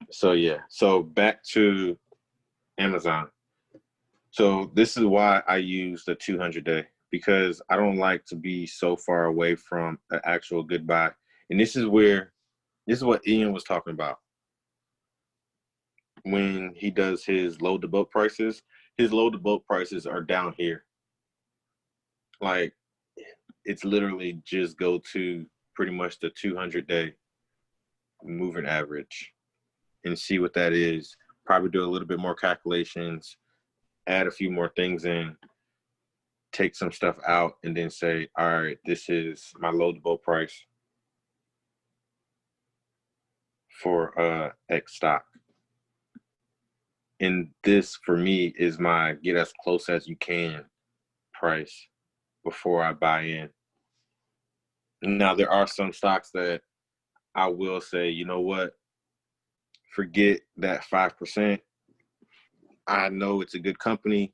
So yeah, so back to Amazon. So this is why I use the 200 day, because I don't like to be so far away from an actual good buy. And this is what Ian was talking about when he does his load to boat prices. His load to boat prices are down here. Like, it's literally just go to pretty much the 200-day moving average and see what that is. Probably do a little bit more calculations, add a few more things in, take some stuff out, and then say, all right, this is my loadable price for X stock. And this for me is my get as close as you can price before I buy in. Now there are some stocks that I will say, you know what, forget that 5%. I know it's a good company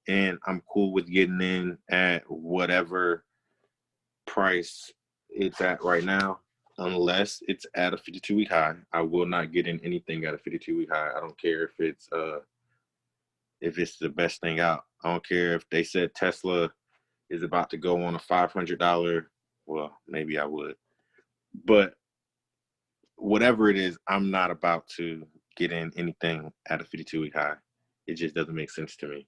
and I'm cool with getting in at whatever price it's at right now, unless it's at a 52-week high. I will not get in anything at a 52-week high. I don't care if it's the best thing out. I don't care if they said Tesla is about to go on a $500. Well, maybe I would, but whatever it is, I'm not about to get in anything at a 52-week high. It just doesn't make sense to me,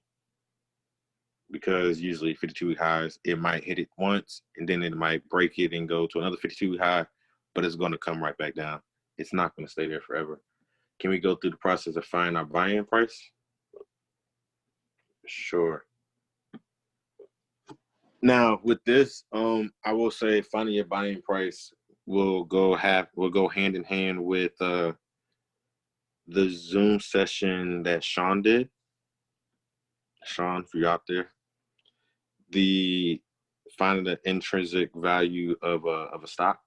because usually 52-week highs, it might hit it once and then it might break it and go to another 52-week high, but it's going to come right back down. It's not going to stay there forever. Can we go through the process of finding our buy-in price? Sure. Now with this, I will say finding your buy-in price will go hand in hand with the Zoom session that Sean did. Sean, for you out there, the finding the intrinsic value of a stock.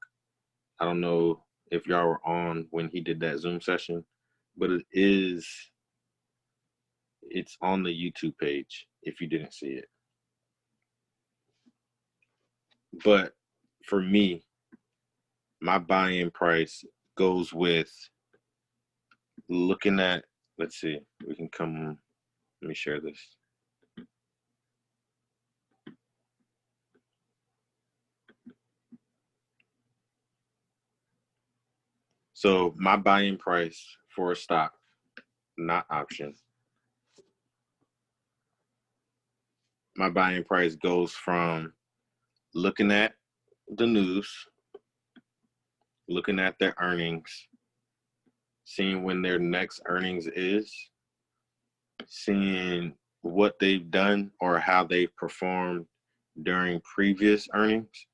I don't know if y'all were on when he did that Zoom session, but it's on the YouTube page if you didn't see it. But for me, my buy-in price goes with looking at, let's see, let me share this. So my buy-in price for a stock, not option, my buy-in price goes from looking at the news, looking at their earnings, seeing when their next earnings is, seeing what they've done or how they've performed during previous earnings.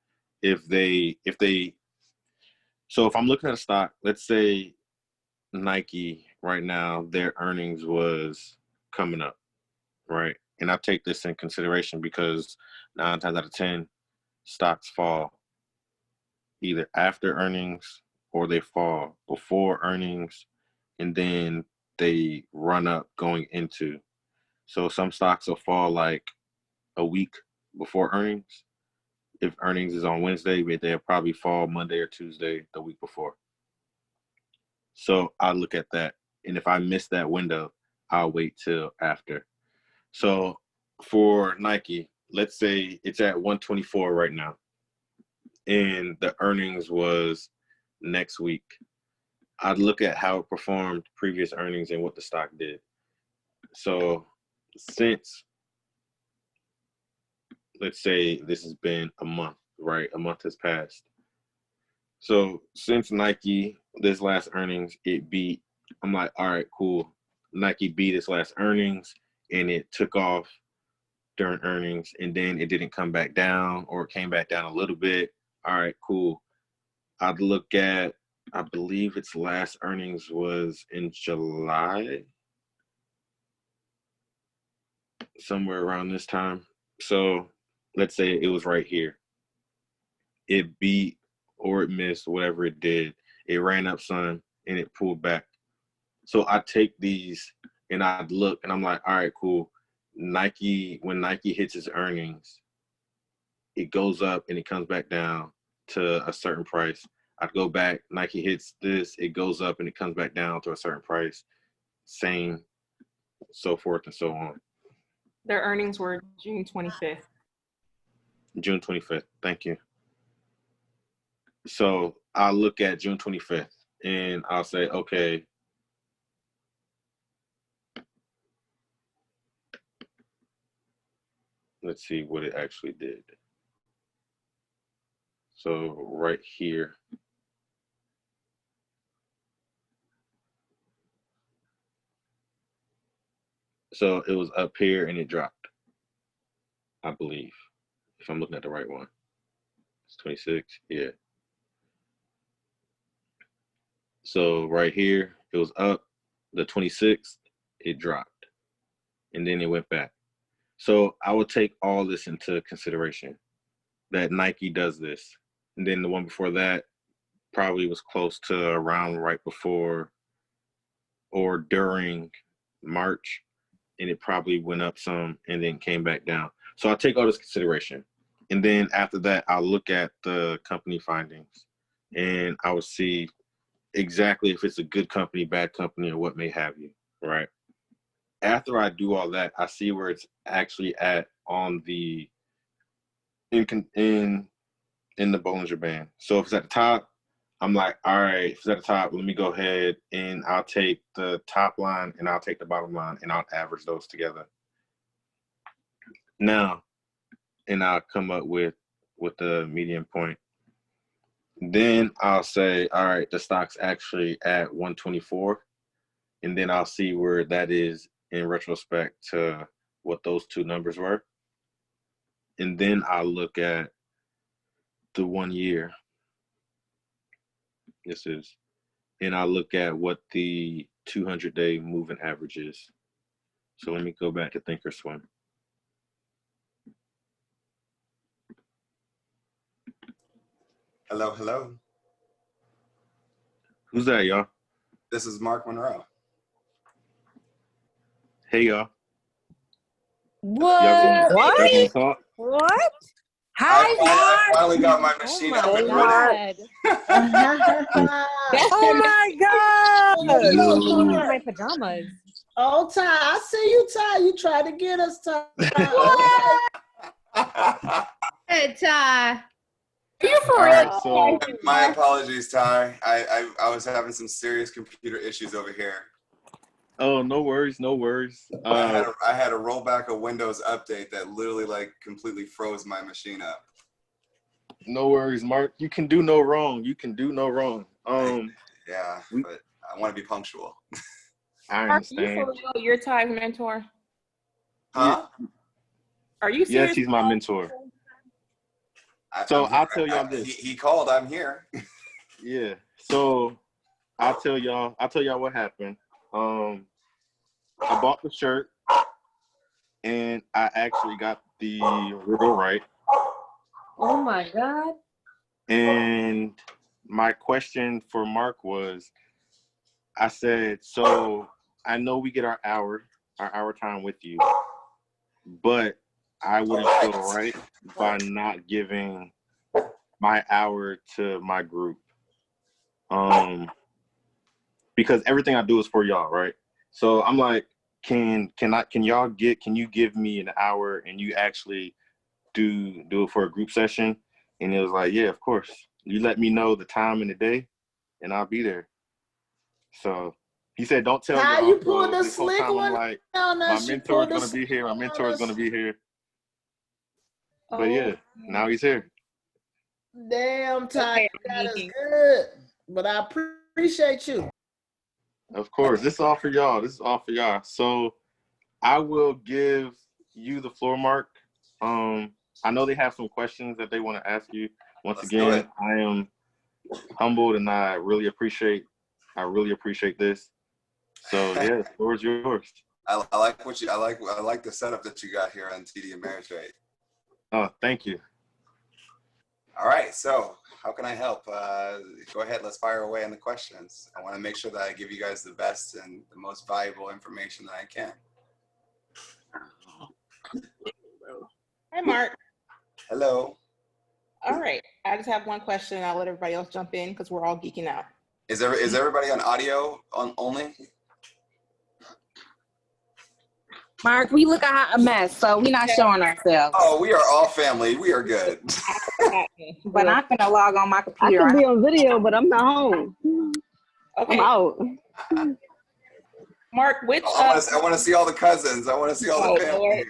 So if I'm looking at a stock, let's say Nike right now, their earnings was coming up, right? And I take this in consideration because 9 times out of 10, stocks fall either after earnings or they fall before earnings, and then they run up going into. So some stocks will fall like a week before earnings. If earnings is on Wednesday, they'll probably fall Monday or Tuesday the week before. So I look at that. And if I miss that window, I'll wait till after. So for Nike, let's say it's at 124 right now, and the earnings was next week. I'd look at how it performed previous earnings and what the stock did. So since, let's say this has been a month, right? A month has passed. So since Nike, this last earnings, it beat, I'm like, all right, cool. Nike beat its last earnings and it took off during earnings, and then it didn't come back down, or it came back down a little bit. All right, cool. I'd look at, I believe its last earnings was in July, somewhere around this time. So let's say it was right here. It beat or it missed, whatever it did. It ran up some and it pulled back. So I take these and I look and I'm like, all right, cool. Nike, when Nike hits its earnings, it goes up and it comes back down to a certain price. I'd go back, Nike hits this, it goes up and it comes back down to a certain price. Same, so forth and so on. Their earnings were June 25th. June 25th. Thank you. So I'll look at June 25th and I'll say, okay, let's see what it actually did. So right here. So it was up here and it dropped, I believe, if I'm looking at the right one. It's 26, yeah. So right here, it was up. The 26th, it dropped. And then it went back. So I would take all this into consideration, that Nike does this. And then the one before that probably was close to around right before or during March. And it probably went up some and then came back down. So I'll take all this consideration. And then after that, I'll look at the company findings and I will see exactly if it's a good company, bad company, or what may have you, right? After I do all that, I see where it's actually at on the in the Bollinger Band. So if it's at the top, I'm like, all right, if it's at the top, let me go ahead and I'll take the top line and I'll take the bottom line and I'll average those together. Now, and I'll come up with the median point. Then I'll say, all right, the stock's actually at 124. And then I'll see where that is in retrospect to what those two numbers were. And then I'll look at the 1 year. This is, and I'll look at what the 200-day moving average is. So let me go back to Thinkorswim. Hello, hello. Who's that, y'all? This is Mark Monroe. Hey, y'all. What? Y'all gonna talk? What? I finally got my machine up and ready. Oh my God! Yo. I'm in my pajamas. Oh, Ty, I see you, Ty. You tried to get us, Ty. Hey, Ty. You for All real? right, so My apologies, Ty. I was having some serious computer issues over here. oh, no worries, no worries. I had a rollback of Windows update that literally like completely froze my machine up. No worries, Mark. You can do no wrong. You can do no wrong. Yeah, but I want to be punctual. I Are you understand. for real? Your Ty's mentor? Huh? Are you serious? Yes, he's my mentor. So I'll tell y'all this. He called. I'm here. Yeah. So I'll tell y'all what happened. I bought the shirt and I actually got the riddle right. Oh my God. And my question for Mark was, I said, so I know we get our hour time with you, but I wouldn't feel right by not giving my hour to my group. Because everything I do is for y'all, right? So I'm like, can you give me an hour and you actually do it for a group session? And it was like, yeah, of course. You let me know the time and the day and I'll be there. So he said, don't tell Ty, y'all. you pulled So the this whole slick time one I'm like, on my us. mentor is gonna be here. My mentor is gonna be here. But yeah, now he's here. Damn, Ty, Okay, that is Nikki. good. But I appreciate you. Of course, this is all for y'all. This is all for y'all. So I will give you the floor, Mark. I know they have some questions that they want to ask you. Once again, I am humbled and I really appreciate this. So yeah, the floor is yours. I like what you. I like the setup that you got here on TD Ameritrade. Oh, thank you. All right, so how can I help? Go ahead, let's fire away on the questions. I want to make sure that I give you guys the best and the most valuable information that I can. Hi, Mark. Hello. All right. I just have one question, and I'll let everybody else jump in because we're all geeking out. Is everybody on audio only? Mark, we look a mess, so we're not showing ourselves. Oh, we are all family. We are good. But I'm gonna log on my I computer. can be on video, but I'm not home. Okay, I'm out. Mark, which? I want to see all the cousins. I want to see all the family. Lord.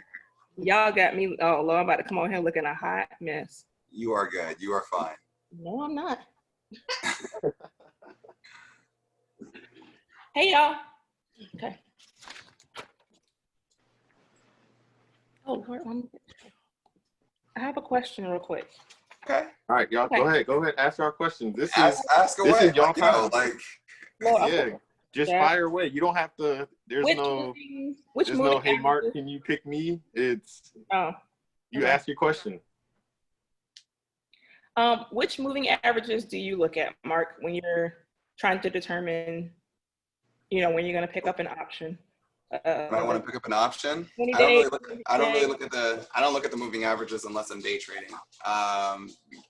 Y'all got me. Oh Lord, I'm about to come on here looking a hot mess. You are good. You are fine. No, I'm not. Hey, y'all. Okay. Oh, Lord, I have a question real quick. Okay. All right, y'all, Okay. go ahead, ask our questions. This Ask away. is y'all You know, time. like, Lord, Yeah, just Yeah. fire away. You don't have to. There's no. Hey, Mark, averages- can you pick me? It's Oh, you okay. ask your question. Which moving averages do you look at, Mark, when you're trying to determine, when you're going to pick up an option? when I want to pick up an option, 20 I don't days, look at the moving averages unless I'm day trading.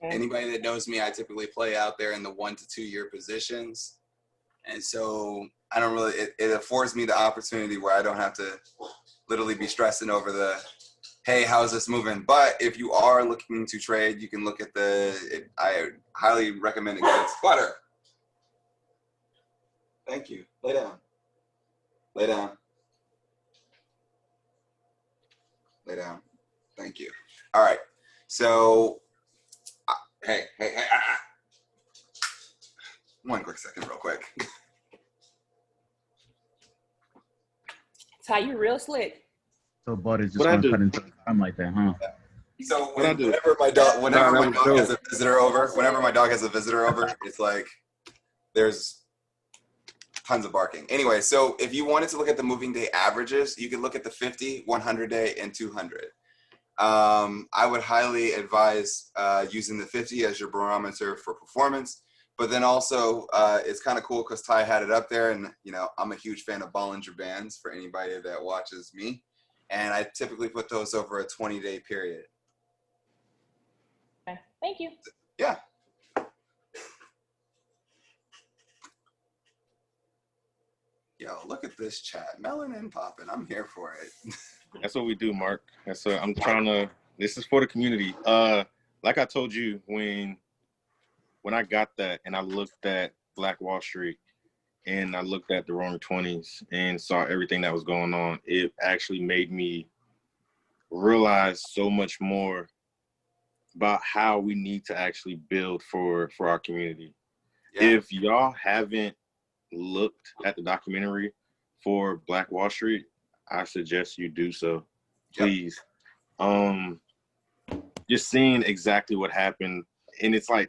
Anybody that knows me, I typically play out there in the 1 to 2 year positions. And so I don't really, it affords me the opportunity where I don't have to literally be stressing over hey, how's this moving? But if you are looking to trade, you can look at I highly recommend it. Butter. Thank you. Lay down. Lay down. Lay down. Thank you. All right. So, hey. One quick second, real quick. Ty, you real slick. So Butter's just What I gonna do? cut into time like that, huh? So What I do? whenever my dog has a visitor over, it's like there's tons of barking. Anyway, so if you wanted to look at the moving day averages, you could look at the 50, 100 day, and 200. I would highly advise using the 50 as your barometer for performance. But then also, it's kind of cool because Ty had it up there, and I'm a huge fan of Bollinger Bands for anybody that watches me, and I typically put those over a 20-day period. Okay. Thank you. Yeah. Yo, look at this chat. Melanin popping. I'm here for it. That's what we do, Mark. I'm trying to. This is for the community. Like I told you when I got that and I looked at Black Wall Street and I looked at the Roaring 20s and saw everything that was going on, it actually made me realize so much more about how we need to actually build for our community. Yeah. If y'all haven't looked at the documentary for Black Wall Street, I suggest you do so, please. Yep. Just seeing exactly what happened, and it was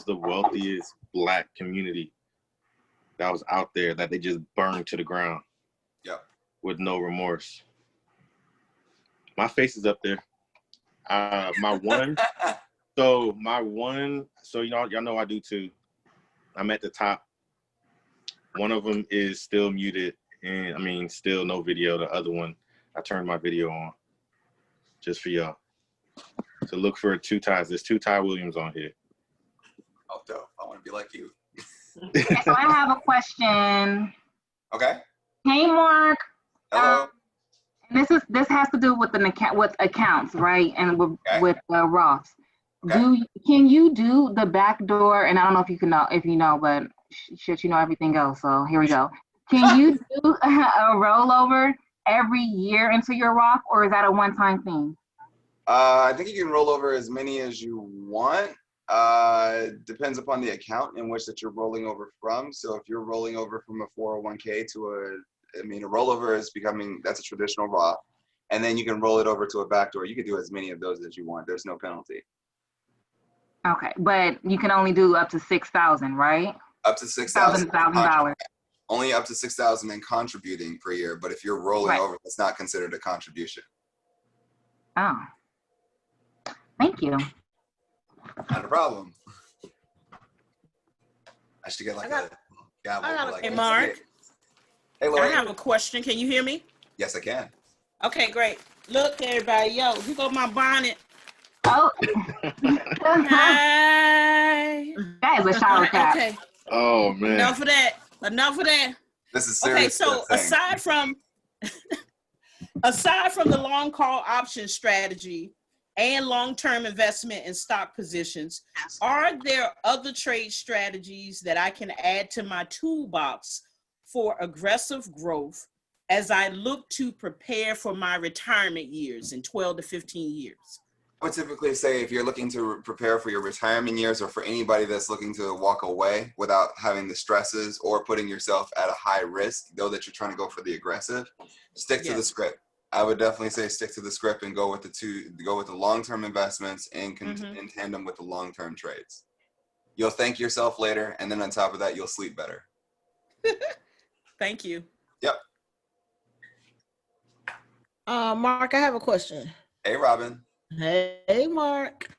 the wealthiest Black community that was out there that they just burned to the ground. Yep. With no remorse. My face is up there. So y'all know I do too. I'm at the top. One of them is still muted, and still no video. The other one, I turned my video on just for y'all. So look for 2 ties. There's 2 Ty Williams on here. Oh, dope. I want to be like you. Okay, so I have a question. Okay. Hey, Mark. Hello. This has to do with accounts, right? And with Roths. Okay. Can you do the backdoor? And I don't know if you know, but shit, you know everything else. So here we go. Can you do a rollover every year into your Roth, or is that a one-time thing? I think you can roll over as many as you want. Depends upon the account in which that you're rolling over from. So if you're rolling over from a 401k to a rollover is that's a traditional Roth. And then you can roll it over to a backdoor. You can do as many of those as you want. There's no penalty. Okay, but you can only do up to 6,000, right? Up to $6,000. $1,000. Only up to 6,000 in contributing per year. But if you're rolling over, that's not considered a contribution. Oh. Thank you. Not a problem. I should get like a gavel. Hey, Mark. Hey, Lori. I have a question. Can you hear me? Yes, I can. Okay, great. Look, everybody. Yo, here go my bonnet. Oh, Hey. that is a shower cap. Okay. Oh man. Enough of that. Enough of that. This is Okay, serious. so thing. aside from the long call option strategy and long-term investment in stock positions, are there other trade strategies that I can add to my toolbox for aggressive growth as I look to prepare for my retirement years in 12 to 15 years? I would typically say if you're looking to prepare for your retirement years, or for anybody that's looking to walk away without having the stresses or putting yourself at a high risk, though that you're trying to go for the aggressive, stick to the script. I would definitely say stick to the script and go with the long-term investments in tandem with the long-term trades. You'll thank yourself later, and then on top of that, you'll sleep better. Thank you. Yep. Mark, I have a question. Hey, Robin. Hey, Mark.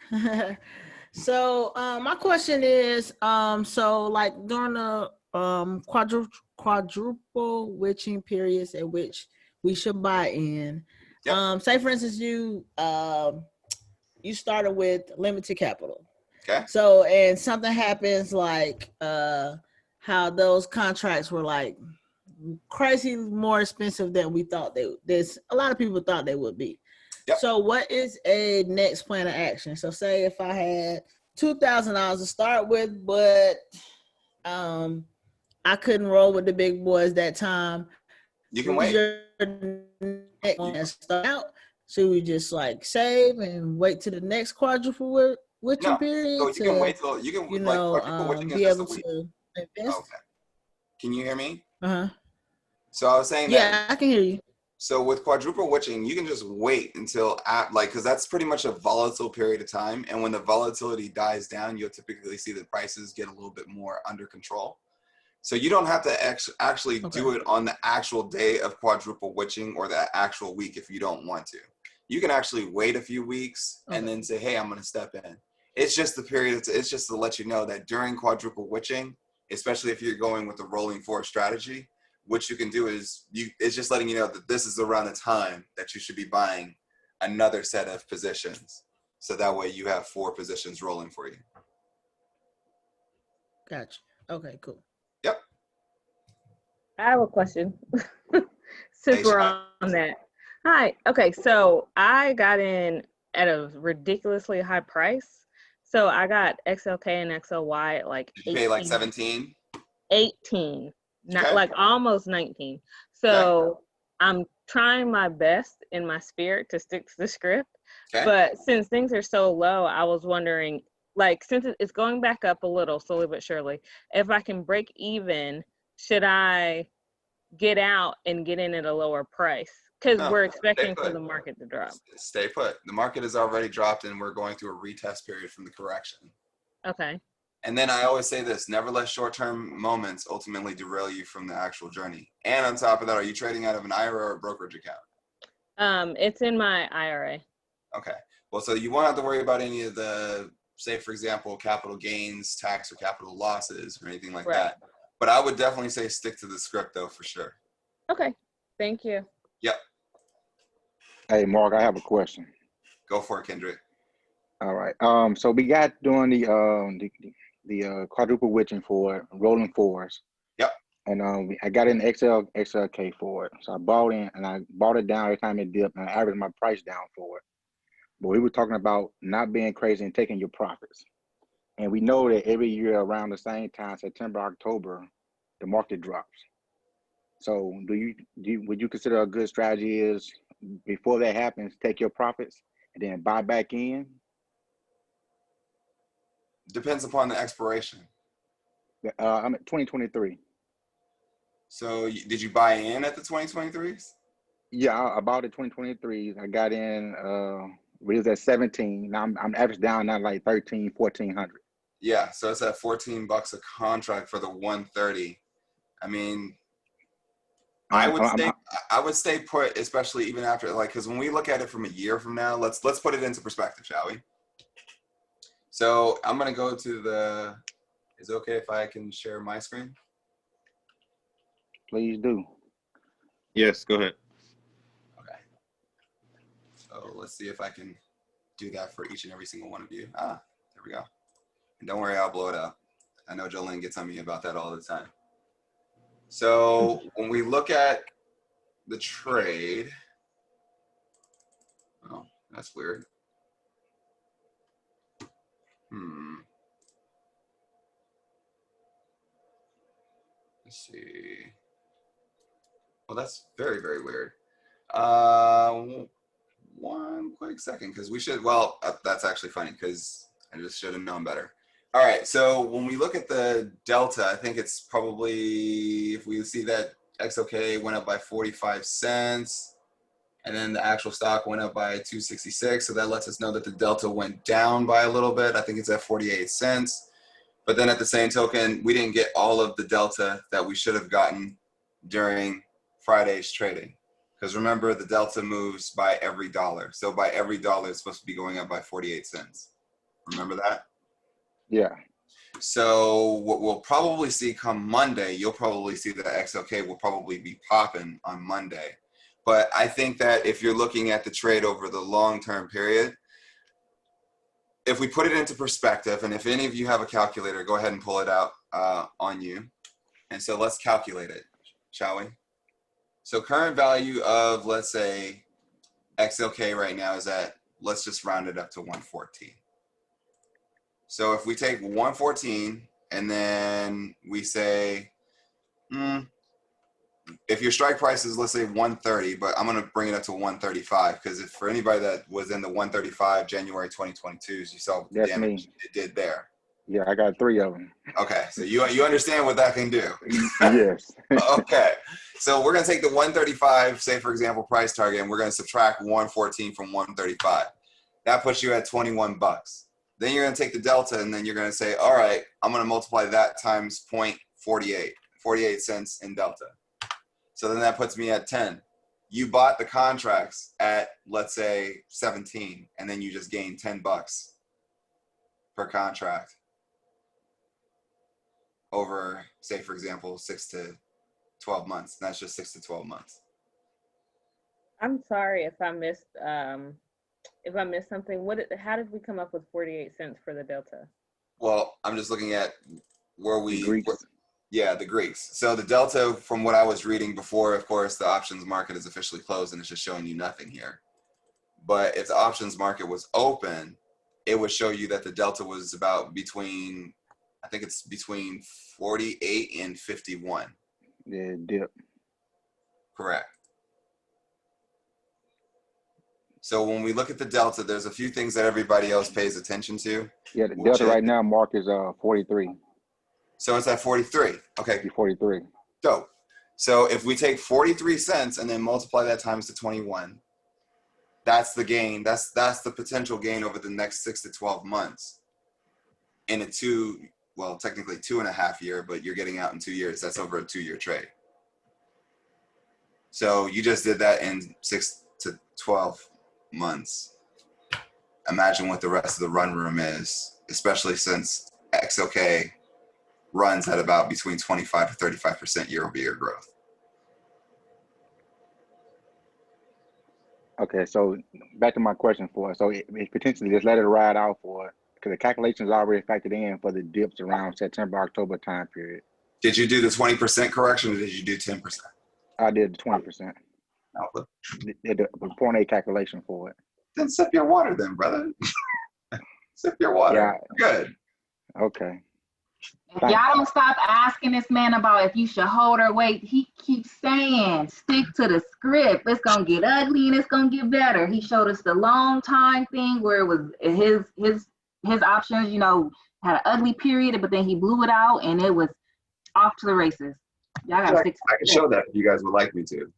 So, my question is, so like during the quadruple witching periods at which we should buy in, say for instance, you started with limited capital. Okay. So, and something happens like how those contracts were like crazy more expensive than we thought there's a lot of people thought they would be. Yep. So what is a next plan of action? So say if I had $2,000 to start with, but I couldn't roll with the big boys that time. You can wait. Start out. Should we just like save and wait to the next quadruple witching period? So you can wait till you can be able to invest. Okay. Can you hear me? Uh-huh. So I was saying that. Yeah, I can hear you. So with quadruple witching, you can just wait until because that's pretty much a volatile period of time. And when the volatility dies down, you'll typically see the prices get a little bit more under control. So you don't have to actually do it on the actual day of quadruple witching or the actual week if you don't want to. You can actually wait a few weeks and then say, hey, I'm going to step in. It's just the period. It's just to let you know that during quadruple witching, especially if you're going with the rolling forward strategy, what you can do is it's just letting you know that this is around the time that you should be buying another set of positions. So that way you have 4 positions rolling for you. Gotcha. Okay, cool. Yep. I have a question. Since we're on that. Hi. Okay, so I got in at a ridiculously high price. So I got XLK and XLY at like 18. Did you pay like 17? 18. Not like almost 19. So I'm trying my best in my spirit to stick to the script. But since things are so low, I was wondering, like, since it's going back up a little slowly but surely, if I can break even, should I get out and get in at a lower price? Because we're expecting for the market to drop. Stay put. The market has already dropped and we're going through a retest period from the correction. Okay. And then I always say this, never let short-term moments ultimately derail you from the actual journey. And on top of that, are you trading out of an IRA or a brokerage account? It's in my IRA. Okay. Well, so you won't have to worry about any of the, say, for example, capital gains, tax or capital losses or anything like that. But I would definitely say stick to the script, though, for sure. Okay. Thank you. Yep. Hey, Mark, I have a question. Go for it, Kendrick. All right. So we got doing the quadruple witching for it, rolling fours. Yep. And I got an XLK for it. So I bought in and I bought it down every time it dipped and I averaged my price down for it. But we were talking about not being crazy and taking your profits. And we know that every year around the same time, September, October, the market drops. So would you consider a good strategy is before that happens, take your profits and then buy back in? Depends upon the expiration. I'm at 2023. So did you buy in at the 2023s? Yeah, I bought the 2023s. I got in, it was at 17. Now I'm average down now like 13, 1400. Yeah, so it's at $14 a contract for the 130. I mean, I would stay put, especially even after, like, because when we look at it from a year from now, let's put it into perspective, shall we? So I'm gonna go to is it okay if I can share my screen? Please do. Yes, go ahead. Okay. So let's see if I can do that for each and every single one of you. There we go. And don't worry, I'll blow it up. I know Jolene gets on me about that all the time. So when we look at the trade, oh, that's weird. Let's see. Well, that's very, very weird. One quick second, because we should, well, that's actually funny because I just should have known better. All right, so when we look at the delta, I think it's probably, if we see that XOK went up by 45 cents, and then the actual stock went up by 266, so that lets us know that the delta went down by a little bit. I think it's at 48 cents. But then at the same token, we didn't get all of the delta that we should have gotten during Friday's trading. Because remember, the delta moves by every dollar. So by every dollar, it's supposed to be going up by 48 cents. Remember that? Yeah. So what we'll probably see come Monday, you'll probably see that XOK will probably be popping on Monday. But I think that if you're looking at the trade over the long-term period, if we put it into perspective, and if any of you have a calculator, go ahead and pull it out on you. And so let's calculate it, shall we? So current value of, let's say, XLK right now is at, let's just round it up to 114. So if we take 114 and then we say, if your strike price is, let's say 130, but I'm going to bring it up to 135 because if for anybody that was in the 135 January 2022s, you saw the damage it did there. Yeah, I got 3 of them. Okay, so you understand what that can do. Yes. Okay, so we're going to take the 135, say for example, price target, and we're going to subtract 114 from 135. That puts you at 21 bucks. Then you're going to take the delta, and then you're going to say, all right, I'm going to multiply that times 0.48, 48 cents in delta. So then that puts me at 10. You bought the contracts at, let's say, 17, and then you just gained 10 bucks per contract over, say, for example, 6 to 12 months. And that's just 6 to 12 months. I'm sorry if I missed something. How did we come up with 48 cents for the delta? Well, I'm just looking at where we, yeah, the Greeks. So the delta from what I was reading before, of course, the options market is officially closed and it's just showing you nothing here. But if the options market was open, it would show you that the delta was about between, I think it's between 48 and 51. Yeah, dip. Correct. So when we look at the delta, there's a few things that everybody else pays attention to. Yeah, the delta right now, Mark, is 43. So it's at 43. Okay. 43. Dope. So if we take 43 cents and then multiply that times the 21, that's the gain. That's the potential gain over the next 6 to 12 months. In a technically 2.5 year, but you're getting out in 2 years. That's over a 2-year trade. So you just did that in 6 to 12 months. Imagine what the rest of the run room is, especially since XOK runs at about between 25 to 35% year-over-year growth. Okay, so back to my question for it. So it potentially just let it ride out for it because the calculations are already factored in for the dips around September, October time period. Did you do the 20% correction or did you do 10%? I did the 20%. The 0.8 calculation for it. Then sip your water then, brother. Sip your water. Yeah. Good. Okay. If y'all don't stop asking this man about if you should hold or wait, he keeps saying, stick to the script. It's going to get ugly and it's going to get better. He showed us the long time thing where it was his options, had an ugly period, but then he blew it out and it was off to the races. Y'all got to stick to the I can show that if you guys would like me to.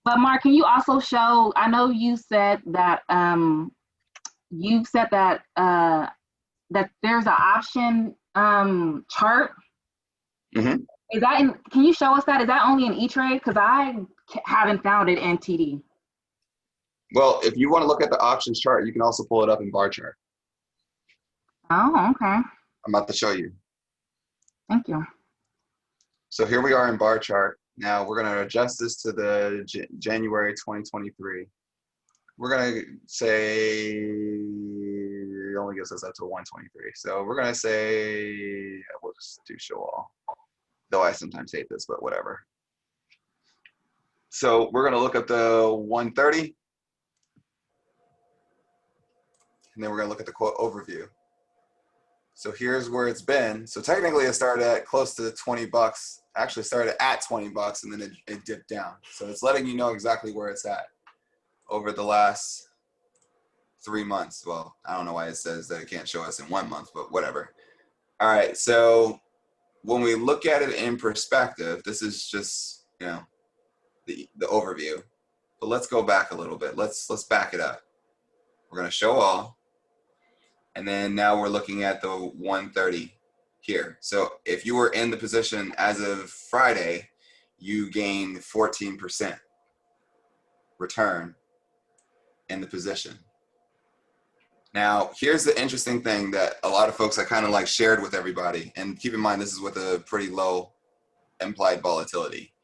But Mark, can you also show, I know you said that, that there's an option chart. Mm-hmm. Is that can you show us that? Is that only in E-Trade? Because I haven't found it in TD. Well, if you want to look at the options chart, you can also pull it up in bar chart. Oh, okay. I'm about to show you. Thank you. So here we are in bar chart. Now we're going to adjust this to the January 2023. We're going to say only gives us up to 123. So we're gonna say we'll just do show all. Though I sometimes hate this, but whatever. So we're gonna look up the 130, and then we're gonna look at the quote overview. So here's where it's been. So technically it started at close to 20 bucks. Actually started at 20 bucks and then it dipped down. So it's letting you know exactly where it's at over the last 3 months. Well, I don't know why it says that it can't show us in 1 month, but whatever. All right, so when we look at it in perspective, this is just, you know, the overview. But let's go back a little bit. Let's back it up. We're gonna show all. And then now we're looking at the 130 here. So if you were in the position as of Friday, you gained 14% return in the position. Now, here's the interesting thing that a lot of folks I kind of like shared with everybody. And keep in mind, this is with a pretty low implied volatility.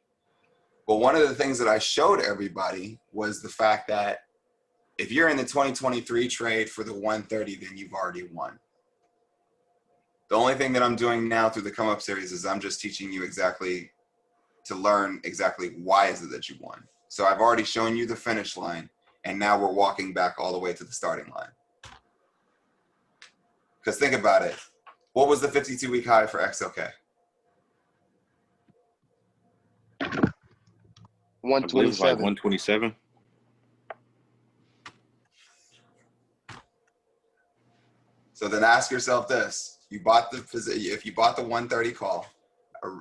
But one of the things that I showed everybody was the fact that if you're in the 2023 trade for the 130, then you've already won. The only thing that I'm doing now through the come up series is I'm just teaching you exactly to learn exactly why is it that you won. So I've already shown you the finish line, and now we're walking back all the way to the starting line. Because think about it. What was the 52-week high for XLK? 127. Like 127. So then ask yourself this: if you bought the 130 call,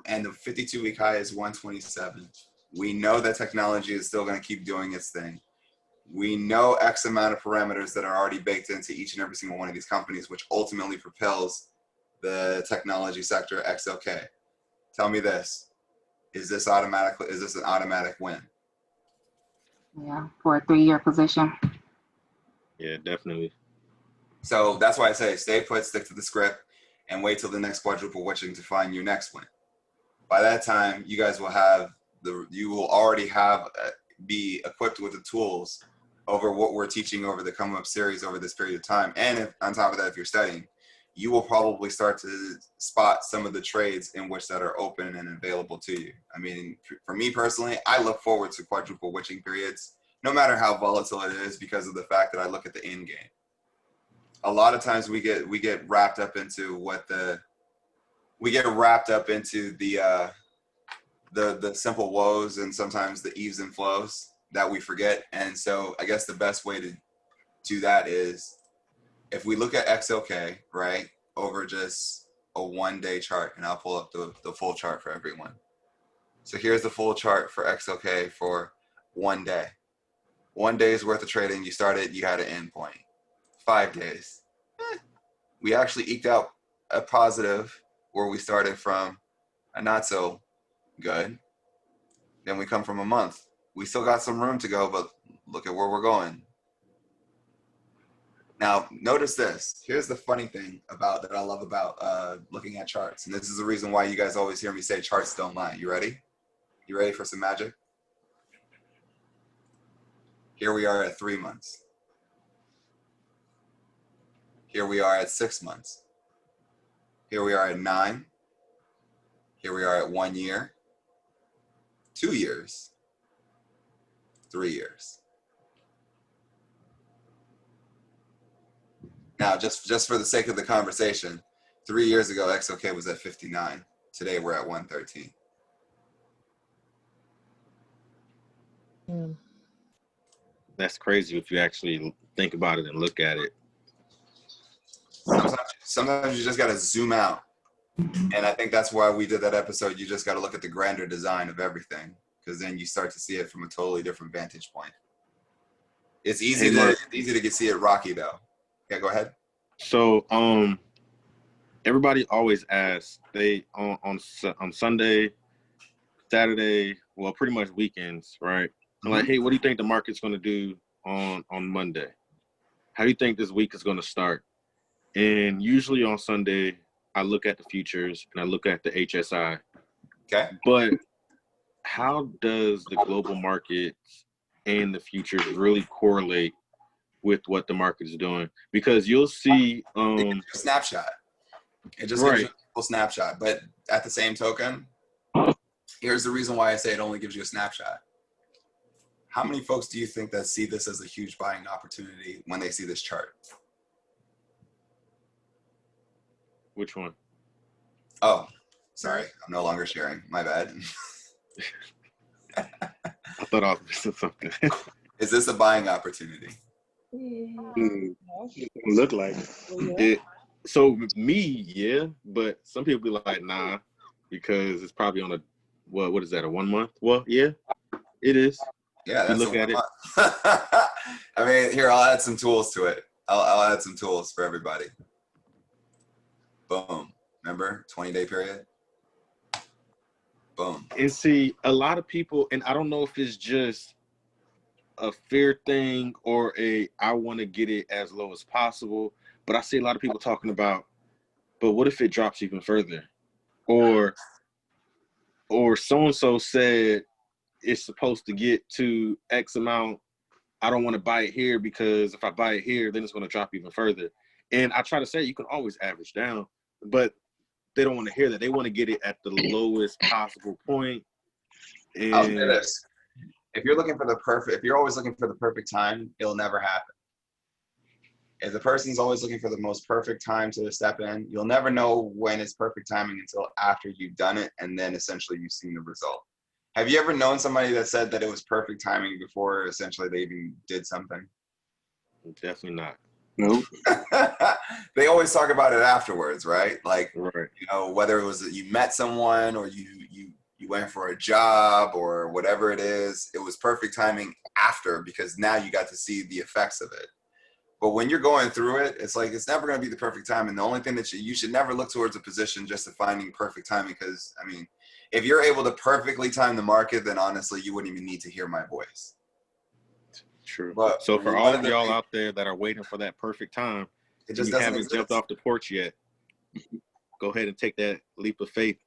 and the 52-week high is 127, we know that technology is still going to keep doing its thing. We know X amount of parameters that are already baked into each and every single one of these companies, which ultimately propels the technology sector XLK. Tell me this: is this an automatic win? Yeah, for a 3-year position. Yeah, definitely. So that's why I say stay put, stick to the script, and wait till the next quadruple witching to find your next win. By that time, you guys will have already be equipped with the tools over what we're teaching over the come up series over this period of time. And if, on top of that, if you're studying, you will probably start to spot some of the trades in which that are open and available to you. I mean, for me personally, I look forward to quadruple witching periods, no matter how volatile it is, because of the fact that I look at the end game. A lot of times we get wrapped up into the simple woes and sometimes the eves and flows that we forget. And so I guess the best way to do that is if we look at XLK, right, over just a 1-day chart, and I'll pull up the full chart for everyone. So here's the full chart for XLK for 1 day. 1 day's worth of trading, you started, you had an end point. 5 days. We actually eked out a positive where we started from a not so good. Then we come from a month. We still got some room to go, but look at where we're going. Now, notice this. Here's the funny thing that I love about looking at charts. And this is the reason why you guys always hear me say charts don't lie. You ready? You ready for some magic? Here we are at 3 months. Here we are at 6 months. Here we are at 9. Here we are at 1 year, 2 years, 3 years. Now, just for the sake of the conversation, 3 years ago, XLK was at 59. Today, we're at 113. That's crazy if you actually think about it and look at it. Sometimes you just got to zoom out. And I think that's why we did that episode. You just got to look at the grander design of everything, because then you start to see it from a totally different vantage point. It's easy to see it rocky, though. Yeah, go ahead. So, everybody always asks, on Sunday, Saturday, well, pretty much weekends, right? Mm-hmm. Like, hey, what do you think the market's going to do on Monday? How do you think this week is going to start? And usually on Sunday, I look at the futures and I look at the HSI. Okay. But how does the global markets and the futures really correlate with what the market is doing, because you'll see it gives you a snapshot. It just gives you a full snapshot. But at the same token, here's the reason why I say it only gives you a snapshot. How many folks do you think that see this as a huge buying opportunity when they see this chart? Which one? Oh, sorry. I'm no longer sharing. My bad. I thought I was missing something. Is this a buying opportunity? Look like it. So me, yeah, but some people be like, nah, because it's probably on a, what is that, a 1 month? Well, yeah, it is. Yeah, that's look at it. I mean, here, I'll add some tools to it. I'll add some tools for everybody. Boom. Remember, 20-day period? Boom. And see, a lot of people, and I don't know if it's just a fear thing or I want to get it as low as possible, but I see a lot of people talking about, but what if it drops even further? Or so-and-so said it's supposed to get to X amount. I don't want to buy it here because if I buy it here, then it's going to drop even further. And I try to say you can always average down, but they don't want to hear that. They want to get it at the lowest possible point. And I'll say this. If you're always looking for the perfect time, it'll never happen. If the person's always looking for the most perfect time to step in, you'll never know when it's perfect timing until after you've done it, and then essentially you've seen the result. Have you ever known somebody that said that it was perfect timing before essentially they even did something? Definitely not. Nope. They always talk about it afterwards, right? Like, right. You know, whether it was that you met someone or you went for a job or whatever it is, it was perfect timing after, because now you got to see the effects of it. But when you're going through it, it's like it's never going to be the perfect time. And the only thing that you should never look towards a position just to finding perfect timing, because, I mean, if you're able to perfectly time the market, then honestly, you wouldn't even need to hear my voice. True. But so for all of y'all out there that are waiting for that perfect time, it just you haven't jumped off the porch yet, go ahead and take that leap of faith.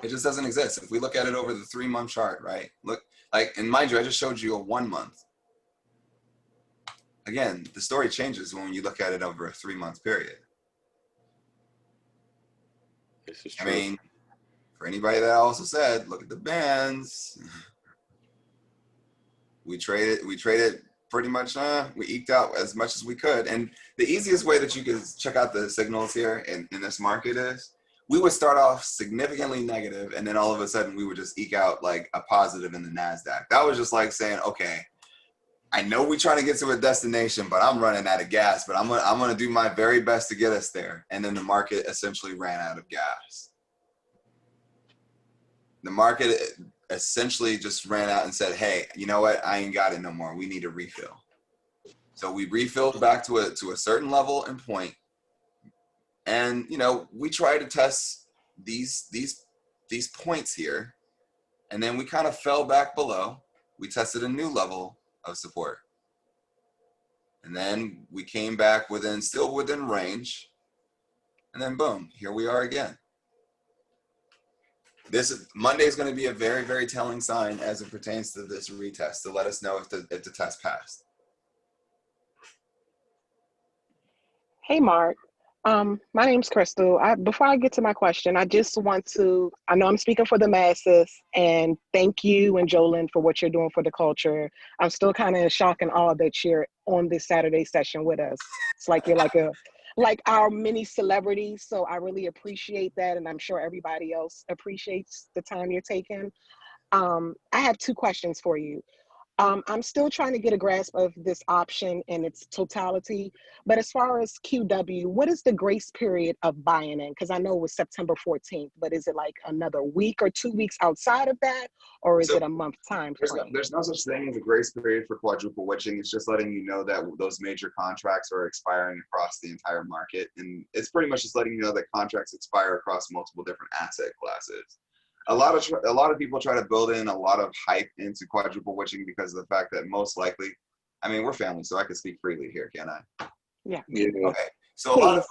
It just doesn't exist. If we look at it over the 3-month chart, right? Look, like, and mind you, I just showed you a 1 month. Again, the story changes when you look at it over a 3-month period. This is true. I mean, for anybody that also said, look at the bands. We traded pretty much, we eked out as much as we could. And the easiest way that you can check out the signals here in this market is, we would start off significantly negative, and then all of a sudden we would just eke out like a positive in the NASDAQ. That was just like saying, okay, I know we're trying to get to a destination, but I'm running out of gas, but I'm gonna do my very best to get us there. And then the market essentially ran out of gas. The market essentially just ran out and said, hey, you know what? I ain't got it no more. We need a refill. So we refilled back to a certain level and point. And, you know, we try to test these points here, and then we kind of fell back below. We tested a new level of support. And then we came back still within range. And then boom, here we are again. Monday is going to be a very, very telling sign as it pertains to this retest to let us know if the test passed. Hey, Mark. My name's Crystal. Before I get to my question, I just want to, I know I'm speaking for the masses, and thank you and Jolyn for what you're doing for the culture. I'm still kind of in shock and awe that you're on this Saturday session with us. It's like you're like our mini celebrity. So I really appreciate that. And I'm sure everybody else appreciates the time you're taking. I have 2 questions for you. I'm still trying to get a grasp of this option in its totality, but as far as QW, what is the grace period of buying in? Because I know it was September 14th, but is it like another week or 2 weeks outside of that, or is it a month time frame? There's no such thing as a grace period for quadruple witching. It's just letting you know that those major contracts are expiring across the entire market, and it's pretty much just letting you know that contracts expire across multiple different asset classes. A lot of people try to build in a lot of hype into quadruple witching because of the fact that most likely, I mean, we're family, so I can speak freely here, can I? Yeah. Okay. So a lot of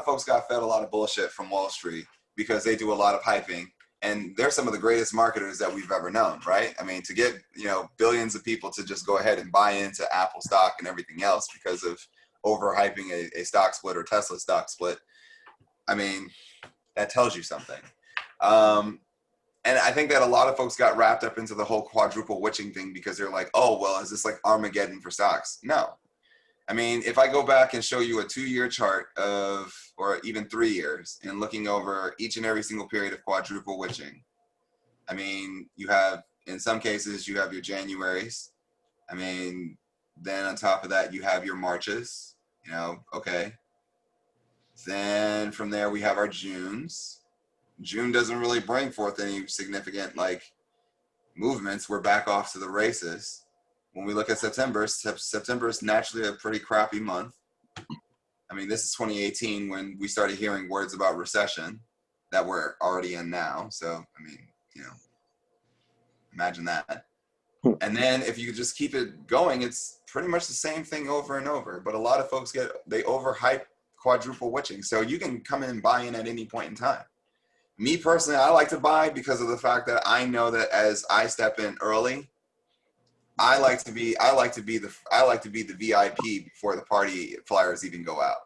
folks got fed a lot of bullshit from Wall Street because they do a lot of hyping, And they're some of the greatest marketers that we've ever known, right? I mean, to get, you know, billions of people to just go ahead and buy into Apple stock and everything else because of overhyping a stock split or Tesla stock split, I mean, that tells you something. And I think that a lot of folks got wrapped up into the whole quadruple witching thing because they're like, oh, well, is this like Armageddon for stocks? No. I mean, if I go back and show you a 2-year chart of, or even 3 years, and looking over each and every single period of quadruple witching, I mean, you have, in some cases, you have your Januaries. I mean, then on top of that, you have your Marches, you know, okay. Then from there, we have our Junes. June doesn't really bring forth any significant like movements. We're back off to the races. When we look at September, September is naturally a pretty crappy month. I mean, this is 2018 when we started hearing words about recession that we're already in now. So, I mean, you know, imagine that. And then if you just keep it going, it's pretty much the same thing over and over. But a lot of folks they overhype quadruple witching. So you can come in and buy in at any point in time. Me personally, I like to buy because of the fact that I know that as I step in early, I like to be the VIP before the party flyers even go out.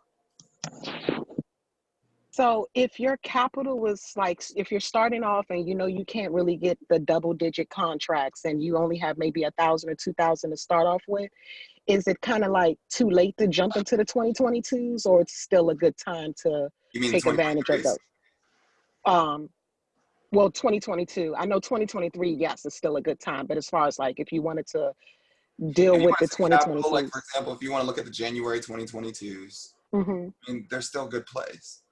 So if your capital was like, if you're starting off and you know you can't really get the double-digit contracts and you only have maybe 1,000 or 2,000 to start off with, is it kind of like too late to jump into the 2022s, or it's still a good time to take advantage of those? Well, 2022. I know 2023. Yes, it's still a good time, but as far as like if you wanted to deal with the 2022, like for example, if you want to look at the January 2022s, I mean, they're still good plays.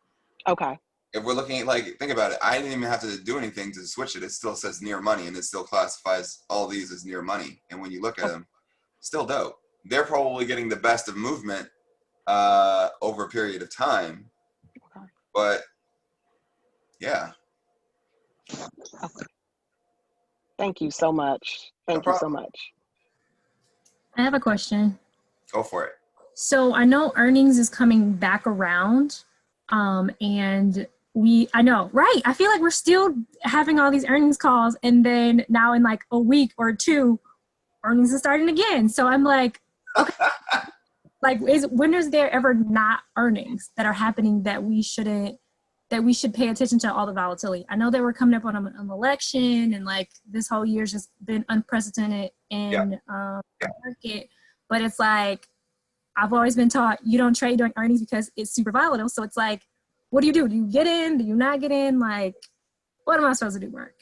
Okay. If we're looking at, like, think about it, I didn't even have to do anything to switch it. It still says near money, and it still classifies all these as near money. And when you look at them, still dope. They're probably getting the best of movement over a period of time. Okay. But yeah. Okay. Thank you so much. Thank you so much. I have a question. Go for it. So I know earnings is coming back around, and I know, right? I feel like we're still having all these earnings calls, and then now in like a week or two, earnings are starting again. So I'm like, okay, like when is there ever not earnings that are happening that we should pay attention to all the volatility? I know that we're coming up on an election, and like this whole year's just been unprecedented in the market, but it's like, I've always been taught you don't trade during earnings because it's super volatile. So it's like, what do you do? Do you get in? Do you not get in? Like, what am I supposed to do, Mark?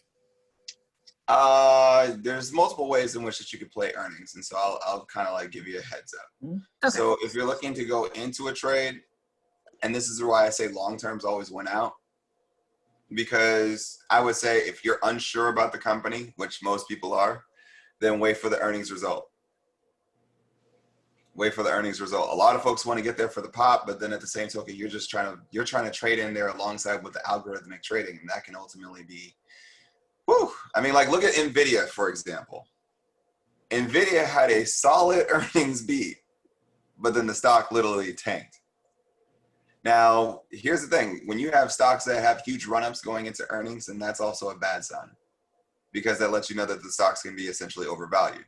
There's multiple ways in which that you could play earnings. And so I'll kind of like give you a heads up. Okay. So if you're looking to go into a trade, and this is why I say long terms always win out, because I would say if you're unsure about the company, which most people are, then wait for the earnings result. Wait for the earnings result. A lot of folks want to get there for the pop, but then at the same token, you're trying to trade in there alongside with the algorithmic trading, and that can ultimately be, whew. I mean, like, look at NVIDIA, for example. NVIDIA had a solid earnings beat, but then the stock literally tanked. Now, here's the thing. When you have stocks that have huge run-ups going into earnings, then that's also a bad sign, because that lets you know that the stocks can be essentially overvalued.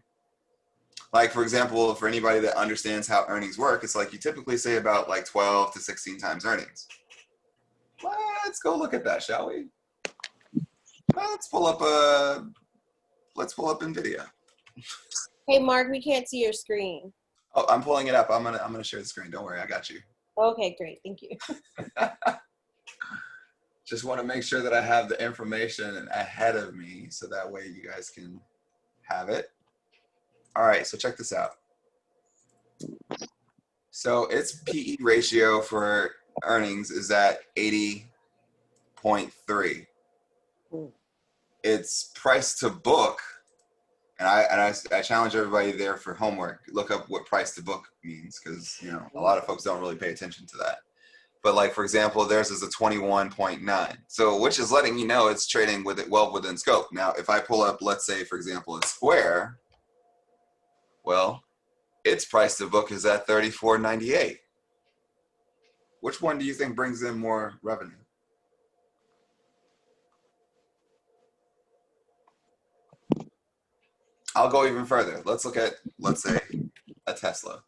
Like, for example, for anybody that understands how earnings work, it's like you typically say about like 12 to 16 times earnings. Let's go look at that, shall we? Let's pull up NVIDIA. Hey, Mark, we can't see your screen. Oh, I'm pulling it up. I'm gonna share the screen. Don't worry, I got you. Okay, great. Thank you. Just want to make sure that I have the information ahead of me so that way you guys can have it. All right, so check this out. So its PE ratio for earnings is at 80.3. Its price to book, and I challenge everybody there for homework. Look up what price to book means, because you know a lot of folks don't really pay attention to that. But like, for example, theirs is a 21.9. So which is letting you know it's trading with it well within scope. Now, if I pull up, let's say, for example, a Square, well, its price to book is at 34.98. Which one do you think brings in more revenue? I'll go even further. Let's look at, let's say, a Tesla.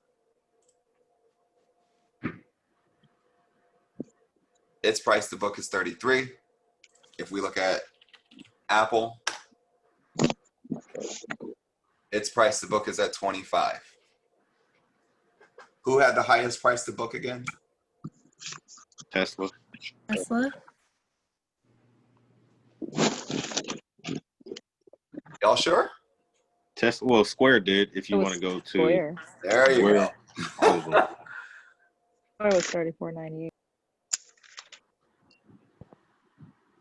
Its price to book is 33. If we look at Apple, its price to book is at 25. Who had the highest price to book again? Tesla. Tesla. Y'all sure? Tesla. Well, Square did. If you It want to was go to Square. There you Square. go. It was $34.98.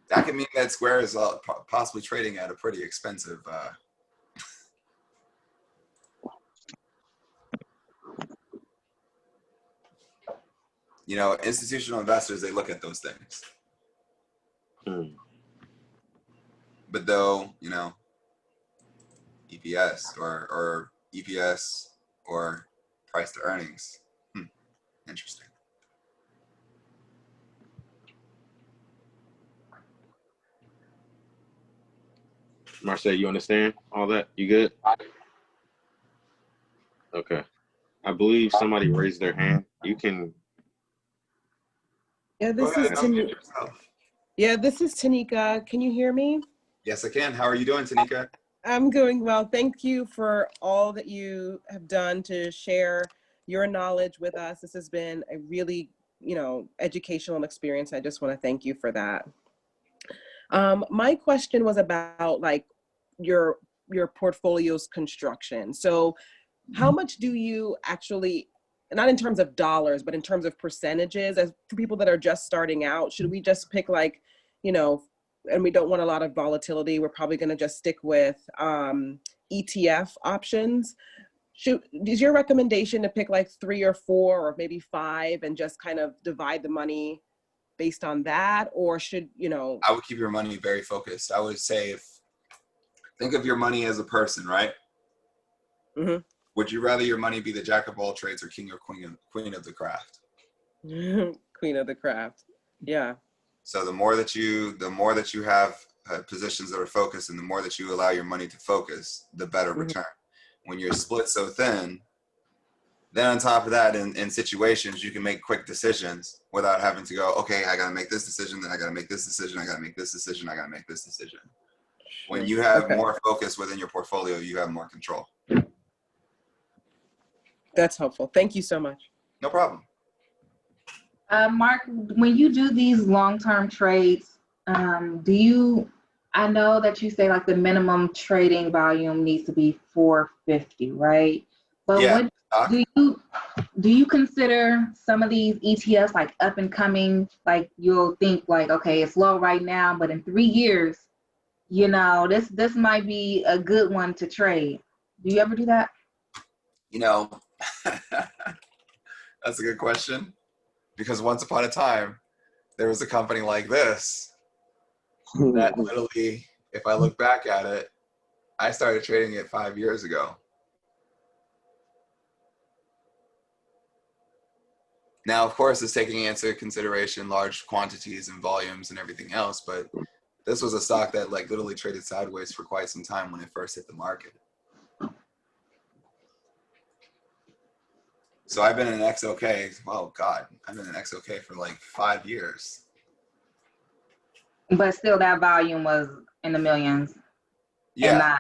That could mean that Square is possibly trading at a pretty expensive. You know, institutional investors, they look at those things. But though, you know, EPS or EPS or price to earnings. Interesting. Marcel, you understand all that? You good? Okay. I believe somebody raised their hand. You can. Yeah, this is Tanika. Yeah, this is Tanika. Can you hear me? Yes, I can. How are you doing, Tanika? I'm doing well. Thank you for all that you have done to share your knowledge with us. This has been a really, educational experience. I just want to thank you for that. My question was about like your portfolio's construction. So how much do you actually, not in terms of dollars, but in terms of percentages, as for people that are just starting out, should we just pick like, and we don't want a lot of volatility, we're probably going to just stick with ETF options? Is your recommendation to pick like 3 or 4 or maybe 5 and just kind of divide the money based on that? Or should, I would keep your money very focused. I would say think of your money as a person, right? Mm-hmm. Would you rather your money be the jack of all trades or king or queen of the craft? Queen of the craft. Yeah. So the more that you have positions that are focused, and the more that you allow your money to focus, the better return. When you're split so thin, then on top of that, in situations, you can make quick decisions without having to go, okay, I got to make this decision, then I got to make this decision, I got to make this decision, I got to make this decision. When you have more focus within your portfolio, you have more control. That's helpful. Thank you so much. No problem. Mark, when you do these long-term trades, I know that you say like the minimum trading volume needs to be 450, right? But yeah. Do you consider some of these ETFs like up and coming? Like you'll think like, okay, it's low right now, but in 3 years, this might be a good one to trade. Do you ever do that? That's a good question. Because once upon a time, there was a company like this that literally, if I look back at it, I started trading it 5 years ago. Now, of course, it's taking into consideration large quantities and volumes and everything else, but this was a stock that like literally traded sideways for quite some time when it first hit the market. So I've been in XOK, oh God, I've been in XOK for like 5 years. But still that volume was in the millions. Yeah.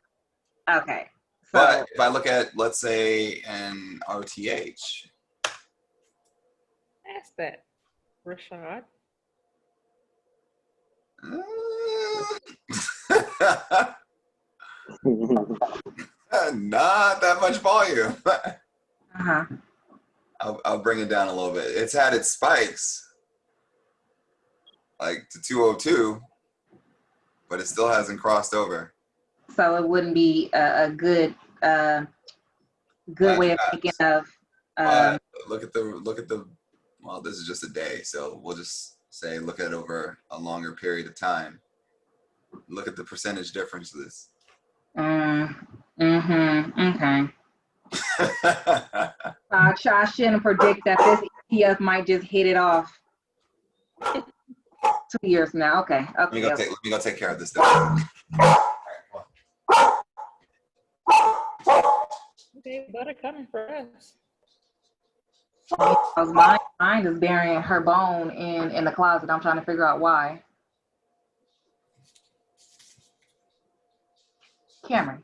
Okay. So, but if I look at, let's say, an RTH. Ask that, Rashad. Not that much volume. I'll bring it down a little bit. It's had its spikes, like to 202, but it still hasn't crossed over. So it wouldn't be a good way of thinking of. Look at the. Well, this is just a day, so we'll just say look at it over a longer period of time. Look at the percentage differences. Okay. I shouldn't predict that this ETF might just hit it off 2 years from now. Okay. Let me go take care of this. All right, Okay, butter coming for us. Because mine is burying her bone in the closet. I'm trying to figure out why. Cameron.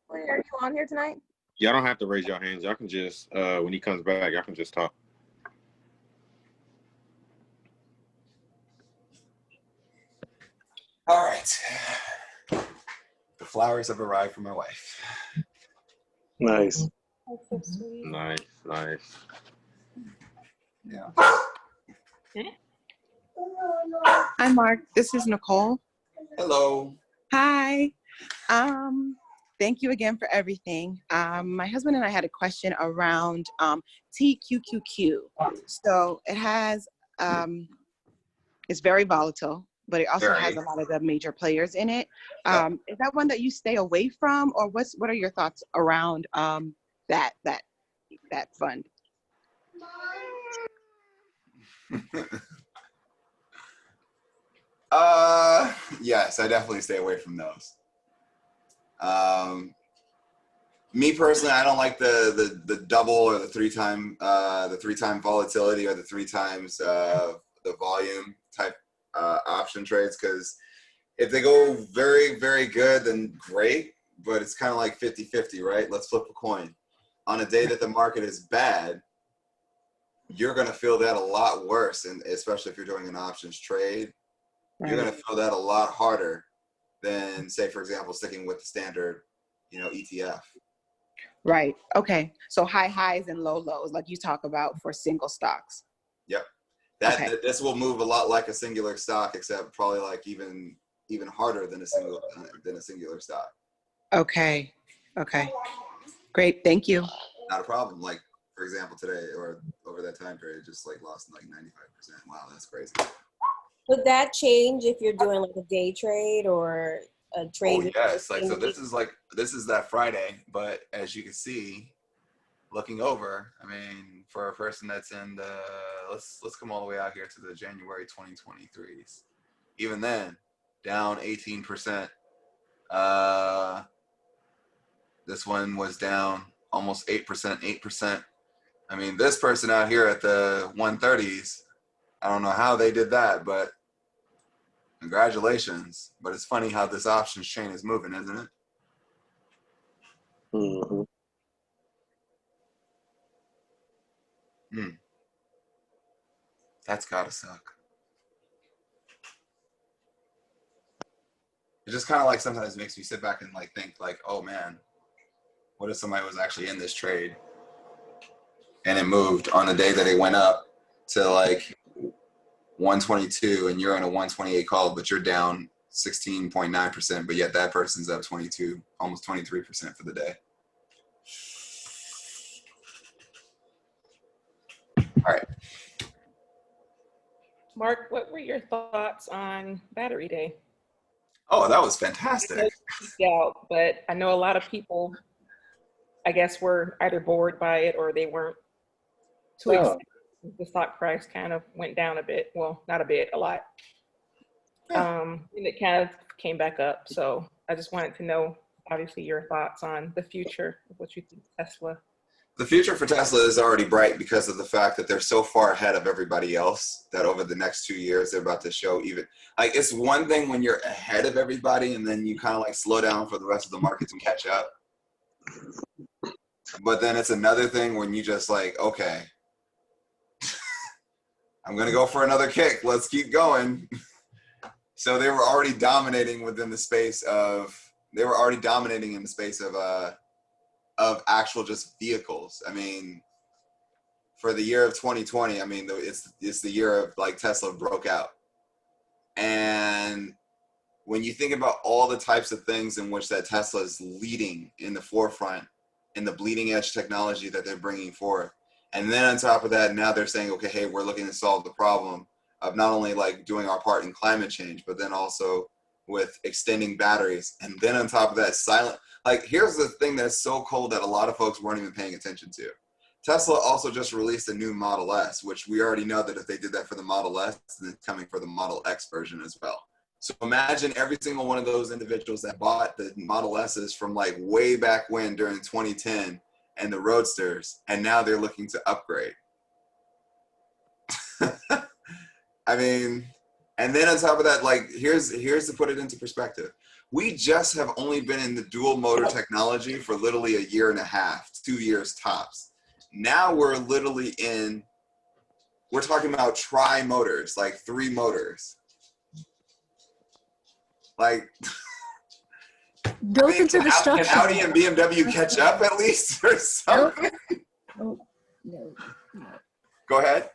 Are you on here tonight? Y'all don't have to raise your hands. Y'all can just, when he comes back, y'all can just talk. All right. The flowers have arrived for my wife. Nice. That's so sweet. Nice, nice. Yeah. Hi, Mark. This is Nicole. Hello. Hi. Thank you again for everything. My husband and I had a question around TQQQ. So it has, it's very volatile, but it also has a lot of the major players in it. Is that one that you stay away from, or what are your thoughts around that fund? Yes, I definitely stay away from those. Me personally, I don't like the double or the three time volatility or the 3 times the volume type option trades, because if they go very, very good, then great, but it's kind of like 50-50, right? Let's flip a coin. On a day that the market is bad, you're going to feel that a lot worse, and especially if you're doing an options trade, you're going to feel that a lot harder than, say, for example, sticking with the standard, ETF. Right. Okay. So high highs and low lows, like you talk about for single stocks. Yep. This will move a lot like a singular stock, except probably like even harder than a singular stock. Okay. Okay. Great. Thank you. Not a problem. Like, for example, today or over that time period, just like lost like 95%. Wow, that's crazy. Would that change if you're doing like a day trade or a trade? Oh yes, like so this is that Friday, but as you can see, looking over, I mean, for a person that's in the let's come all the way out here to the January 2023s. Even then, down 18%. This one was down almost 8%, 8%. I mean, this person out here at the 130s, I don't know how they did that, but congratulations. But it's funny how this options chain is moving, isn't it? Mm-hmm. That's gotta suck. It just kind of like sometimes makes me sit back and like think like, oh man, what if somebody was actually in this trade and it moved on the day that it went up to like 122 and you're in a 128 call, but you're down 16.9%, but yet that person's up 22, almost 23% for the day. All right. Mark, what were your thoughts on Battery Day? Oh, that was fantastic. Yeah, but I know a lot of people, I guess, were either bored by it or they weren't too excited. The stock price kind of went down a bit. Well, not a bit, a lot. And it kind of came back up. So I just wanted to know, obviously, your thoughts on the future of what you think Tesla. The future for Tesla is already bright because of the fact that they're so far ahead of everybody else that over the next 2 years, they're about to show even, like, it's one thing when you're ahead of everybody and then you kind of like slow down for the rest of the market to catch up. But then it's another thing when you just like, okay, I'm going to go for another kick. Let's keep going. So they were already dominating within the space of, of actual just vehicles. I mean, for the year of 2020, I mean, it's the year of like Tesla broke out. And when you think about all the types of things in which that Tesla is leading in the forefront, in the bleeding edge technology that they're bringing forth, and then on top of that, now they're saying, okay, hey, we're looking to solve the problem of not only like doing our part in climate change, but then also with extending batteries. And then on top of that, like, here's the thing that's so cold that a lot of folks weren't even paying attention to. Tesla also just released a new Model S, which we already know that if they did that for the Model S, then it's coming for the Model X version as well. So imagine every single one of those individuals that bought the Model S's from like way back when during 2010 and the Roadsters, and now they're looking to upgrade. I mean, and then on top of that, like here's to put it into perspective. We just have only been in the dual motor technology for literally a year and a half, 2 years tops. Now we're literally we're talking about tri-motors, like 3 motors. Like, built into the structure. Can Audi and BMW catch up at least or something? No. Go ahead.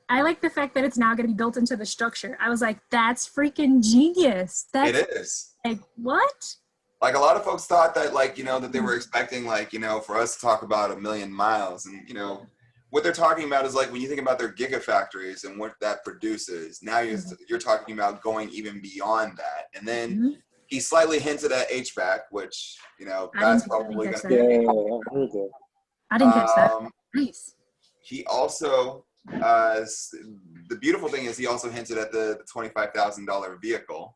I like the fact that it's now going to be built into the structure. I was like, that's freaking genius. It is. Like, what? Like a lot of folks thought that like, you know, that they were expecting like, you know, for us to talk about 1 million miles, and, you know, what they're talking about is like when you think about their gigafactories and what that produces, now you're talking about going even beyond that. And then he slightly hinted at HVAC, which, you know, that's probably going to be. I didn't catch that. Nice. He also, the beautiful thing is he also hinted at the $25,000 vehicle,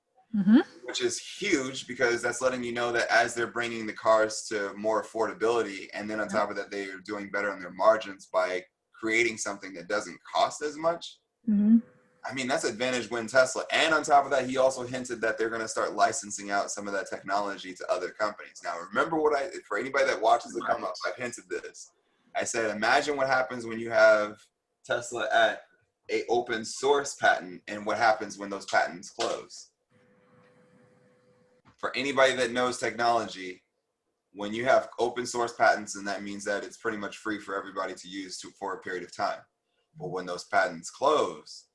which is huge because that's letting you know that as they're bringing the cars to more affordability, and then on top of that, they are doing better on their margins by creating something that doesn't cost as much. I mean, that's advantage win Tesla. And on top of that, he also hinted that they're going to start licensing out some of that technology to other companies. Now, remember for anybody that watches the come up, I've hinted this. I said, imagine what happens when you have Tesla at a open source patent and what happens when those patents close. For anybody that knows technology, when you have open source patents, and that means that it's pretty much free for everybody to use for a period of time. But when those patents close,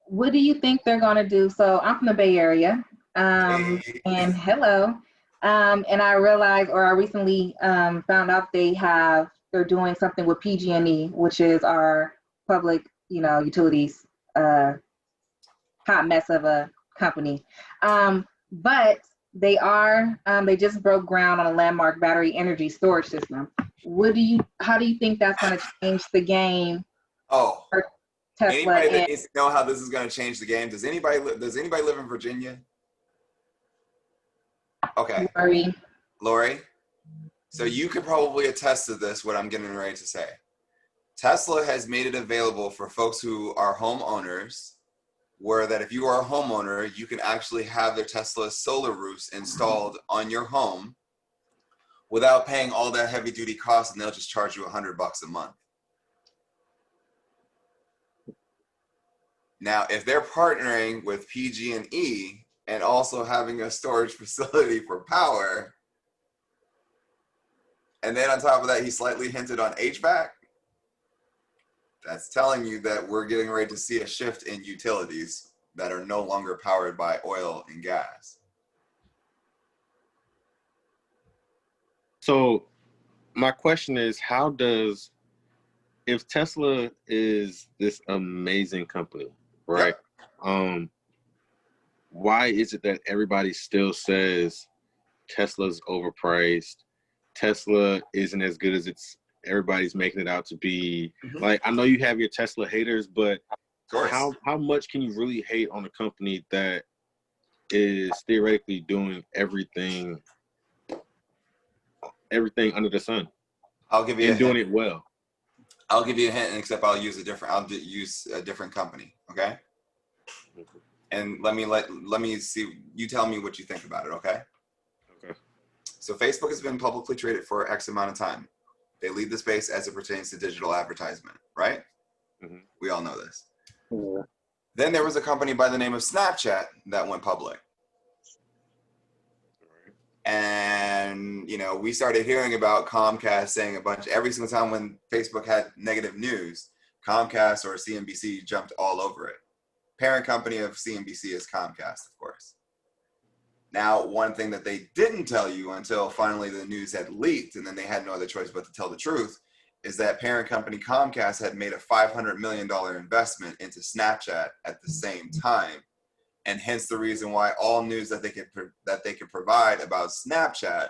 what do you think they're going to do? So I'm from the Bay Area, and hello. And I realized, or I recently found out they're doing something with PG&E, which is our public, you know, utilities, hot mess of a company. But they just broke ground on a landmark battery energy storage system. How do you think that's going to change the game? Oh, for Tesla? Anybody that needs to know how this is going to change the game, does anybody live in Virginia? Okay. Lori. So you could probably attest to this, what I'm getting ready to say. Tesla has made it available for folks who are homeowners, where that if you are a homeowner, you can actually have their Tesla solar roofs installed on your home without paying all that heavy duty costs, and they'll just charge you $100 a month. Now, if they're partnering with PG&E and also having a storage facility for power, and then on top of that, he slightly hinted on HVAC, that's telling you that we're getting ready to see a shift in utilities that are no longer powered by oil and gas. So my question is, if Tesla is this amazing company, right? Why is it that everybody still says Tesla's overpriced? Tesla isn't as good as everybody's making it out to be. Like, I know you have your Tesla haters, but how much can you really hate on a company that is theoretically doing everything under the sun? I'll give you and doing it well. I'll give you a hint, except I'll use a different company. Okay. And let me see. You tell me what you think about it. Okay. Okay. So Facebook has been publicly traded for X amount of time. They lead the space as it pertains to digital advertisement, right? We all know this. Then there was a company by the name of Snapchat that went public. And, you know, we started hearing about Comcast saying every single time when Facebook had negative news, Comcast or CNBC jumped all over it. Parent company of CNBC is Comcast, of course. Now, one thing that they didn't tell you until finally the news had leaked, and then they had no other choice but to tell the truth, is that parent company Comcast had made a $500 million investment into Snapchat at the same time. And hence the reason why all news that they could provide about Snapchat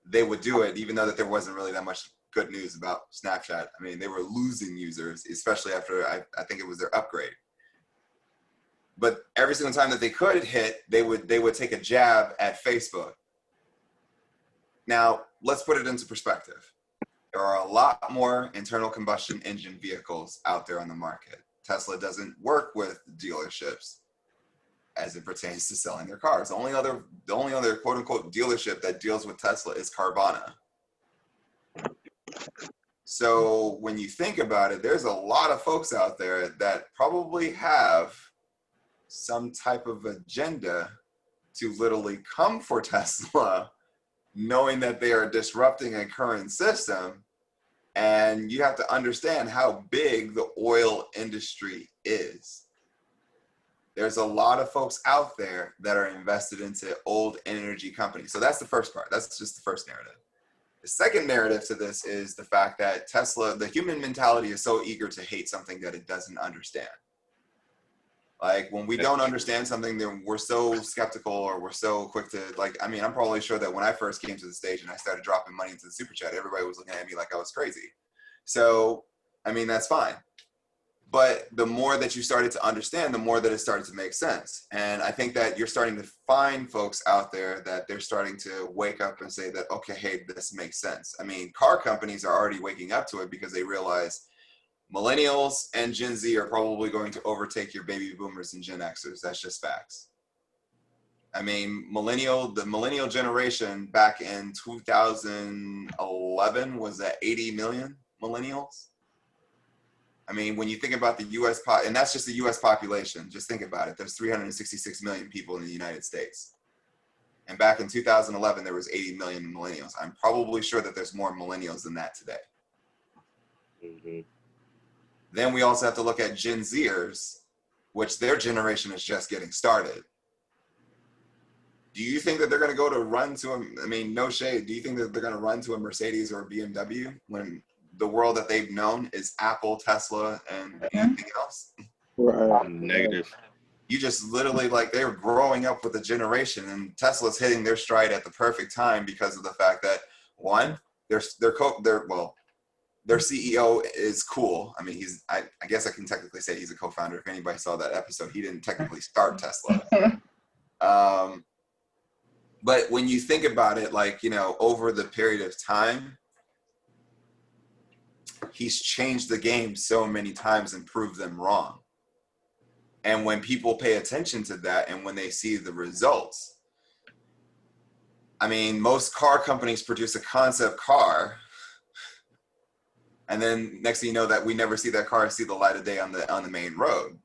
they would do it, even though that there wasn't really that much good news about Snapchat. I mean, they were losing users, especially after I think it was their upgrade. But every single time that they could hit, they would take a jab at Facebook. Now, let's put it into perspective. There are a lot more internal combustion engine vehicles out there on the market. Tesla doesn't work with dealerships as it pertains to selling their cars. The only other quote unquote dealership that deals with Tesla is Carvana. So when you think about it, there's a lot of folks out there that probably have some type of agenda to literally come for Tesla, knowing that they are disrupting a current system. And you have to understand how big the oil industry is. There's a lot of folks out there that are invested into old energy companies. So that's the first part. That's just the first narrative. The second narrative to this is the fact that Tesla, the human mentality is so eager to hate something that it doesn't understand. Like when we don't understand something, then we're so skeptical, or we're so quick to I'm probably sure that when I first came to the stage and I started dropping money into the super chat, everybody was looking at me like I was crazy. So, that's fine. But the more that you started to understand, the more that it started to make sense. And I think that you're starting to find folks out there that they're starting to wake up and say that, okay, hey, this makes sense. Car companies are already waking up to it because they realize millennials and Gen Z are probably going to overtake your baby boomers and Gen Xers. That's just facts. The millennial generation back in 2011 was at 80 million millennials. When you think about the U.S. and that's just the U.S. population, just think about it. There's 366 million people in the United States. And back in 2011, there was 80 million millennials. I'm probably sure that there's more millennials than that today. Mm-hmm. Then we also have to look at Gen Zers, which their generation is just getting started. Do you think that they're going to go to run to no shade, do you think that they're going to run to a Mercedes or a BMW when the world that they've known is Apple, Tesla, and anything else? Right. Negative. You just literally, they were growing up with a generation, and Tesla's hitting their stride at the perfect time because of the fact that, one, their CEO is cool. I guess I can technically say he's a co-founder. If anybody saw that episode, he didn't technically start Tesla. But when you think about it, over the period of time, he's changed the game so many times and proved them wrong. And when people pay attention to that and when they see the results, most car companies produce a concept car, and then next thing you know that we never see that car see the light of day on the main road.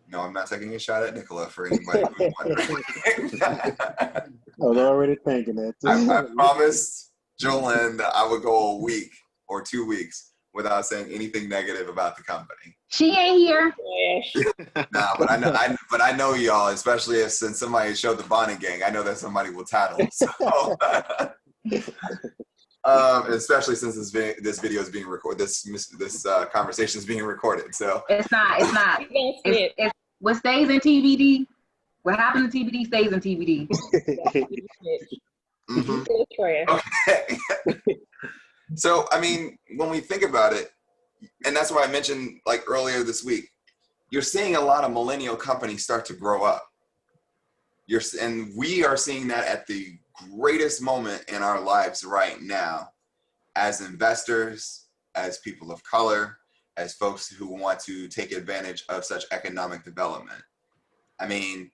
No, I'm not taking a shot at Nicola for anybody who's wondering. I was already thinking that. I promised Jolene that I would go a week or 2 weeks without saying anything negative about the company. She ain't here. Nah, but I know y'all, especially since somebody showed the Bonnet Gang, I know that somebody will tattle. So, especially since this video is being recorded, this conversation is being recorded. So it's not. It's what stays in TBD. What happened to TBD stays in TBD. Mm-hmm. Okay. So, when we think about it, and that's why I mentioned earlier this week, you're seeing a lot of millennial companies start to grow up. And we are seeing that at the greatest moment in our lives right now, as investors, as people of color, as folks who want to take advantage of such economic development. 8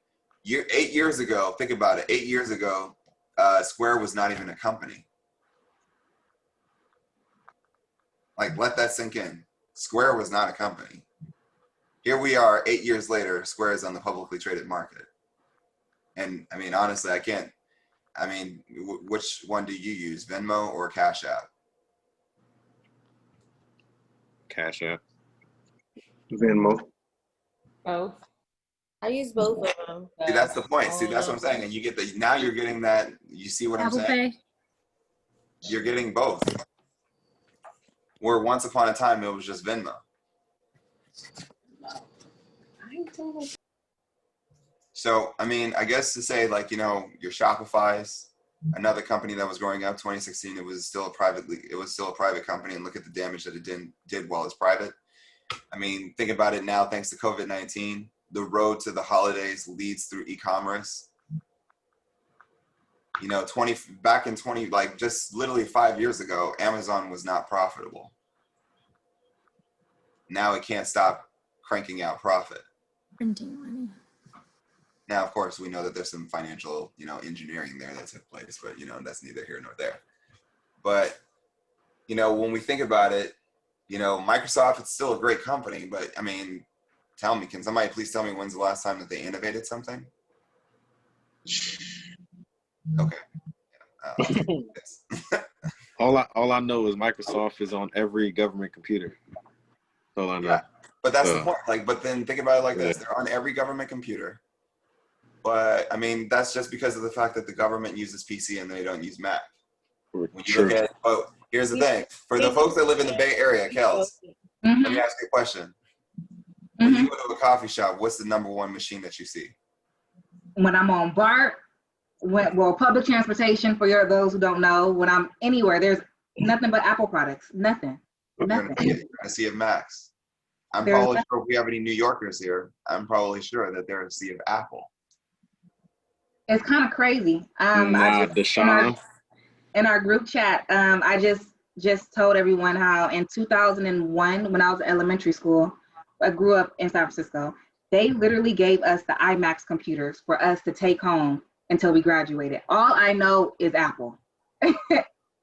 years ago, think about it, 8 years ago, Square was not even a company. Let that sink in. Square was not a company. Here we are 8 years later, Square is on the publicly traded market. And honestly, I can't, which one do you use, Venmo or Cash App? Cash App. Venmo. Both. I use both of them. See, that's the point. See, that's what I'm saying. And you get now you're getting that, you see what I'm saying? You're getting both. Where once upon a time, it was just Venmo. So, I guess to say your Shopify's, another company that was growing up. 2016, it was still a private company, and look at the damage that it did while it's private. I mean, think about it now. Thanks to COVID-19, the road to the holidays leads through e-commerce. You know, back in just literally 5 years ago, Amazon was not profitable. Now it can't stop cranking out profit. Printing money. Now, of course, we know that there's some financial, engineering there that took place, but, that's neither here nor there. But, when we think about it, Microsoft, it's still a great company, but I mean, can somebody please tell me when's the last time that they innovated something? Okay. All I know is Microsoft is on every government computer. That's all I know. Yeah, but that's the point. But then think about it like this: they're on every government computer. But I mean, that's just because of the fact that the government uses PC and they don't use Mac. When you look at, here's the thing: for the folks that live in the Bay Area, Kels, let me ask you a question. When you go to a coffee shop, what's the #1 machine that you see? When I'm on BART, public transportation, for those who don't know, when I'm anywhere, there's nothing but Apple products. Nothing. You're gonna see a Macs. I'm probably sure if we have any New Yorkers here, I'm probably sure that they're a sea of Apple. It's kind of crazy. In our group chat, I just told everyone how in 2001, when I was in elementary school, I grew up in San Francisco, they literally gave us the IMAX computers for us to take home until we graduated. All I know is Apple.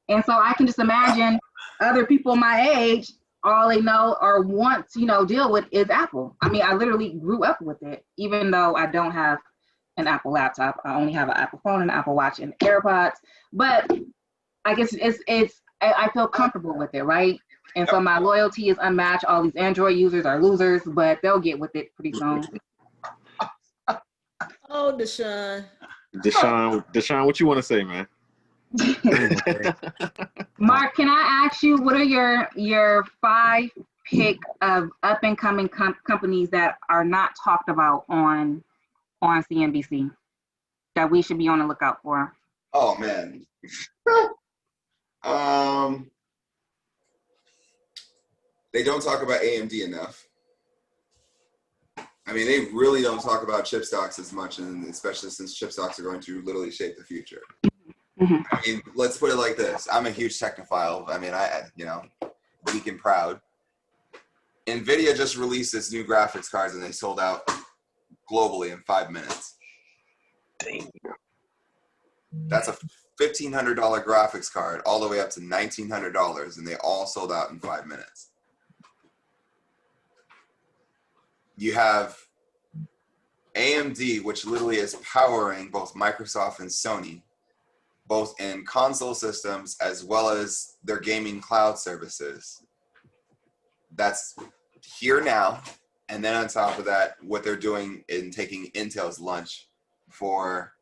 And so I can just imagine other people my age, all they know or want to, deal with is Apple. I mean, I literally grew up with it, even though I don't have an Apple laptop. I only have an Apple phone and an Apple Watch and AirPods. But I guess I feel comfortable with it, right? And so my loyalty is unmatched. All these Android users are losers, but they'll get with it pretty soon. Oh, Deshaun, what you want to say, man? Mark, can I ask you, what are your 5 pick of up and coming companies that are not talked about on CNBC that we should be on the lookout for? Oh man. They don't talk about AMD enough. I mean, they really don't talk about chip stocks as much, and especially since chip stocks are going to literally shape the future. I mean, let's put it like this. I'm a huge technophile. I mean, geek and proud. NVIDIA just released its new graphics cards, and they sold out globally in 5 minutes. Dang. That's a $1,500 graphics card all the way up to $1,900, and they all sold out in 5 minutes. You have AMD, which literally is powering both Microsoft and Sony, both in console systems as well as their gaming cloud services. That's here now. And then on top of that, what they're doing in taking Intel's lunch for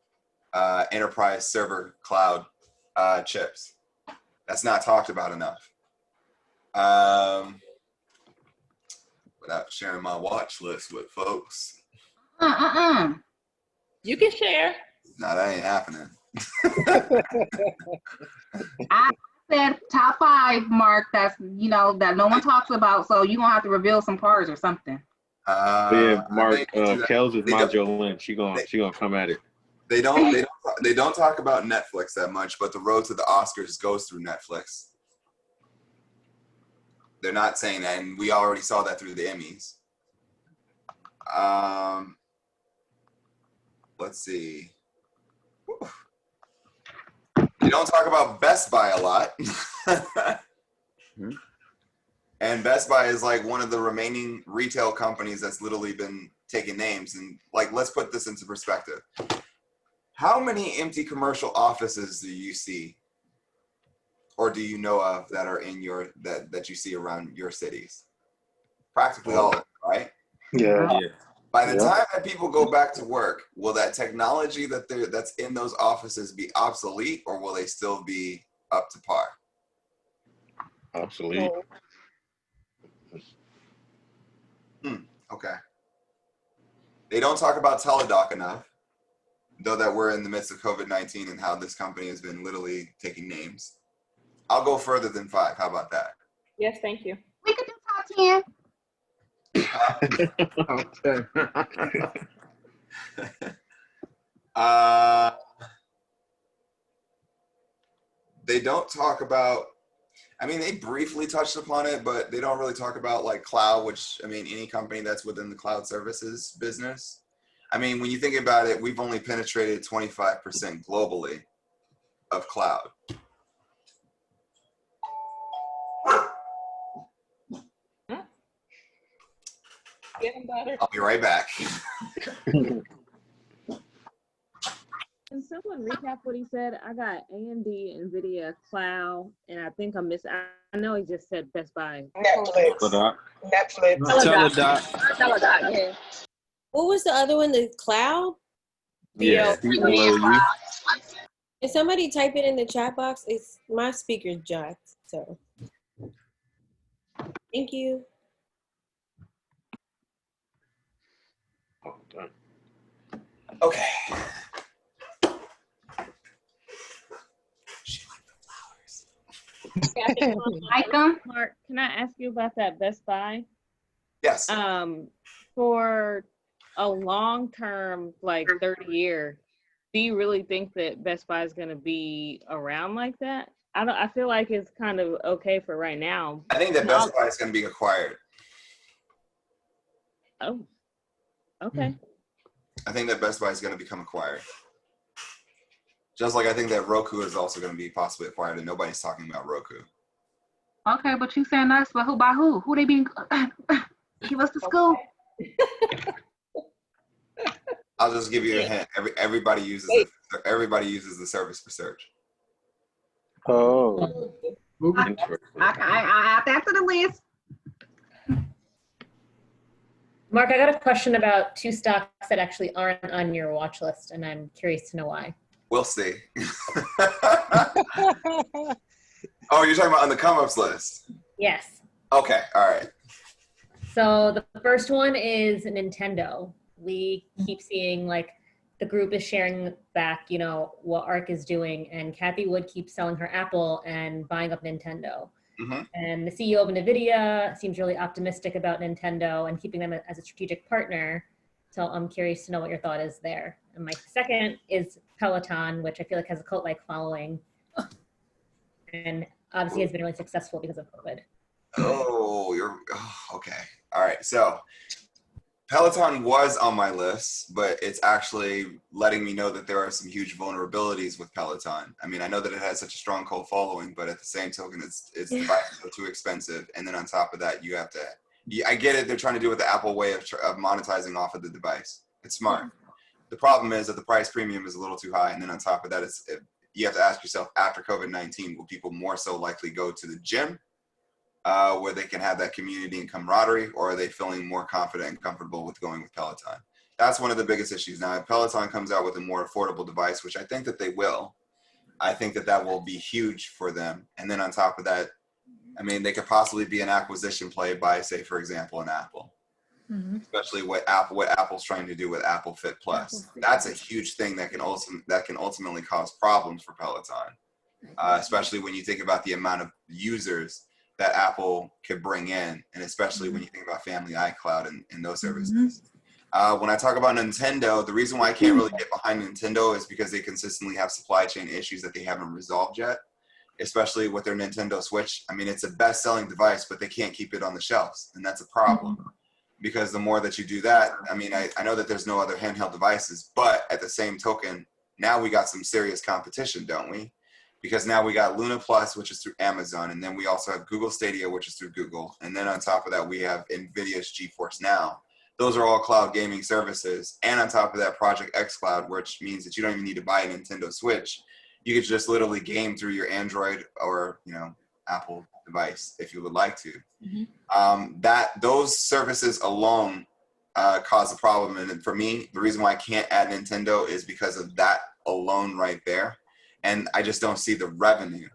enterprise server cloud chips. That's not talked about enough. Without sharing my watch list with folks. You can share. No, that ain't happening. I said top 5, Mark, that's that no one talks about, so you're gonna have to reveal some cards or something. Mark, Kels is my Jolene. She gonna come at it. They don't talk about Netflix that much, but the road to the Oscars goes through Netflix. They're not saying that, and we already saw that through the Emmys. Let's see. Whew. They don't talk about Best Buy a lot. And Best Buy is like one of the remaining retail companies that's literally been taking names. And let's put this into perspective. How many empty commercial offices do you see or do you know of that are in that you see around your cities? Practically all of them, right? Yeah. By the time that people go back to work, will that technology that's in those offices be obsolete, or will they still be up to par? Obsolete. Okay. They don't talk about Teladoc enough. though that we're in the midst of COVID-19 and how this company has been literally taking names, I'll go further than 5. How about that? Yes, thank you. We could do top 10. They don't talk about, I mean, they briefly touched upon it, but they don't really talk about like cloud, which, I mean, any company that's within the cloud services business. I mean, when you think about it, we've only penetrated 25% globally of cloud. Getting better. I'll be right back. Can someone recap what he said? I got AMD, NVIDIA, cloud, and I think I missed. I know he just said Best Buy. Netflix. Netflix. Teladoc, yeah. What was the other one? The cloud? Yeah. If somebody type it in the chat box, it's my speaker's jacked. So thank you. Okay. Mark, can I ask you about that Best Buy? Yes. For a long term, like 30-year, do you really think that Best Buy is going to be around like that? I feel like it's kind of okay for right now. I think that Best Buy is going to be acquired. Oh, okay. I think that Best Buy is going to become acquired. Just like I think that Roku is also going to be possibly acquired, and nobody's talking about Roku. Okay, but you saying us, but who by who? Who they being? Give us the scoop. I'll just give you a hint. Everybody uses it. Everybody uses the service for search. Oh. I add that to the list. Mark, I got a question about 2 stocks that actually aren't on your watch list, and I'm curious to know why. We'll see. Oh, you're talking about on the come-ups list? Yes. Okay, all right. So the first one is Nintendo. We keep seeing like the group is sharing back, you know, what ARC is doing, and Kathy Wood keeps selling her Apple and buying up Nintendo. Mm-hmm. And the CEO of NVIDIA seems really optimistic about Nintendo and keeping them as a strategic partner. So I'm curious to know what your thought is there. And my second is Peloton, which I feel like has a cult-like following. And obviously has been really successful because of COVID. Okay. All right. So Peloton was on my list, but it's actually letting me know that there are some huge vulnerabilities with Peloton. I mean, I know that it has such a strong cult following, but at the same token, its devices are too expensive. And then on top of that, you have to, I get it. They're trying to do it the Apple way of monetizing off of the device. It's smart. The problem is that the price premium is a little too high. And then on top of that, you have to ask yourself, after COVID-19, will people more so likely go to the gym where they can have that community and camaraderie, or are they feeling more confident and comfortable with going with Peloton? That's one of the biggest issues. Now, if Peloton comes out with a more affordable device, which I think that they will, I think that that will be huge for them. And then on top of that, I mean, they could possibly be an acquisition play by, say, for example, an Apple. Mm-hmm. Especially what Apple's trying to do with Apple Fit Plus. That's a huge thing that can ultimately cause problems for Peloton, especially when you think about the amount of users that Apple could bring in, and especially when you think about Family iCloud and those services. When I talk about Nintendo, the reason why I can't really get behind Nintendo is because they consistently have supply chain issues that they haven't resolved yet, especially with their Nintendo Switch. I mean, it's a best-selling device, but they can't keep it on the shelves, and that's a problem. Because the more that you do that, I mean, I know that there's no other handheld devices, but at the same token, now we got some serious competition, don't we? Because now we got Luna Plus, which is through Amazon, and then we also have Google Stadia, which is through Google. And then on top of that, we have NVIDIA's GeForce Now. Those are all cloud gaming services. And on top of that, Project X Cloud, which means that you don't even need to buy a Nintendo Switch. You could just literally game through your Android or, you know, Apple device if you would like to. Those services alone cause a problem. And for me, the reason why I can't add Nintendo is because of that alone right there. And I just don't see the revenue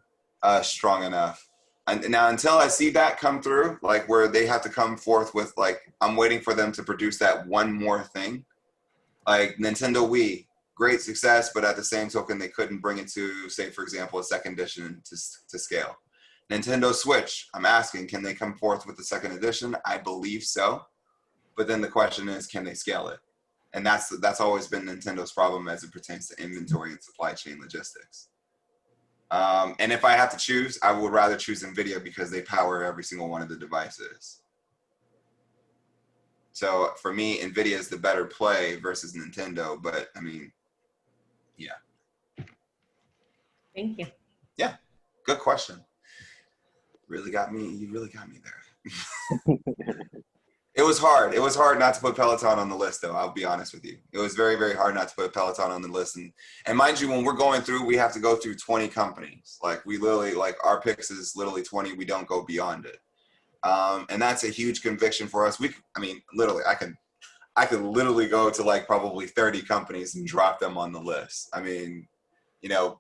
strong enough. And now until I see that come through, like where they have to come forth with, like, I'm waiting for them to produce that one more thing, like Nintendo Wii. great success, but at the same token, they couldn't bring it to, say, for example, a second edition to scale. Nintendo Switch, I'm asking, can they come forth with the second edition? I believe so. But then the question is, can they scale it? And that's always been Nintendo's problem as it pertains to inventory and supply chain logistics. And if I have to choose, I would rather choose NVIDIA because they power every single one of the devices. So for me, NVIDIA is the better play versus Nintendo, but I mean, yeah. Thank you. Yeah, good question. Really got me, you really got me there. It was hard. It was hard not to put Peloton on the list, though. I'll be honest with you. It was very, very hard not to put Peloton on the list. And mind you, when we're going through, we have to go through 20 companies. Like we literally, like our picks is literally 20. We don't go beyond it. And that's a huge conviction for us. I mean, literally, I could literally go to like probably 30 companies and drop them on the list. I mean, you know,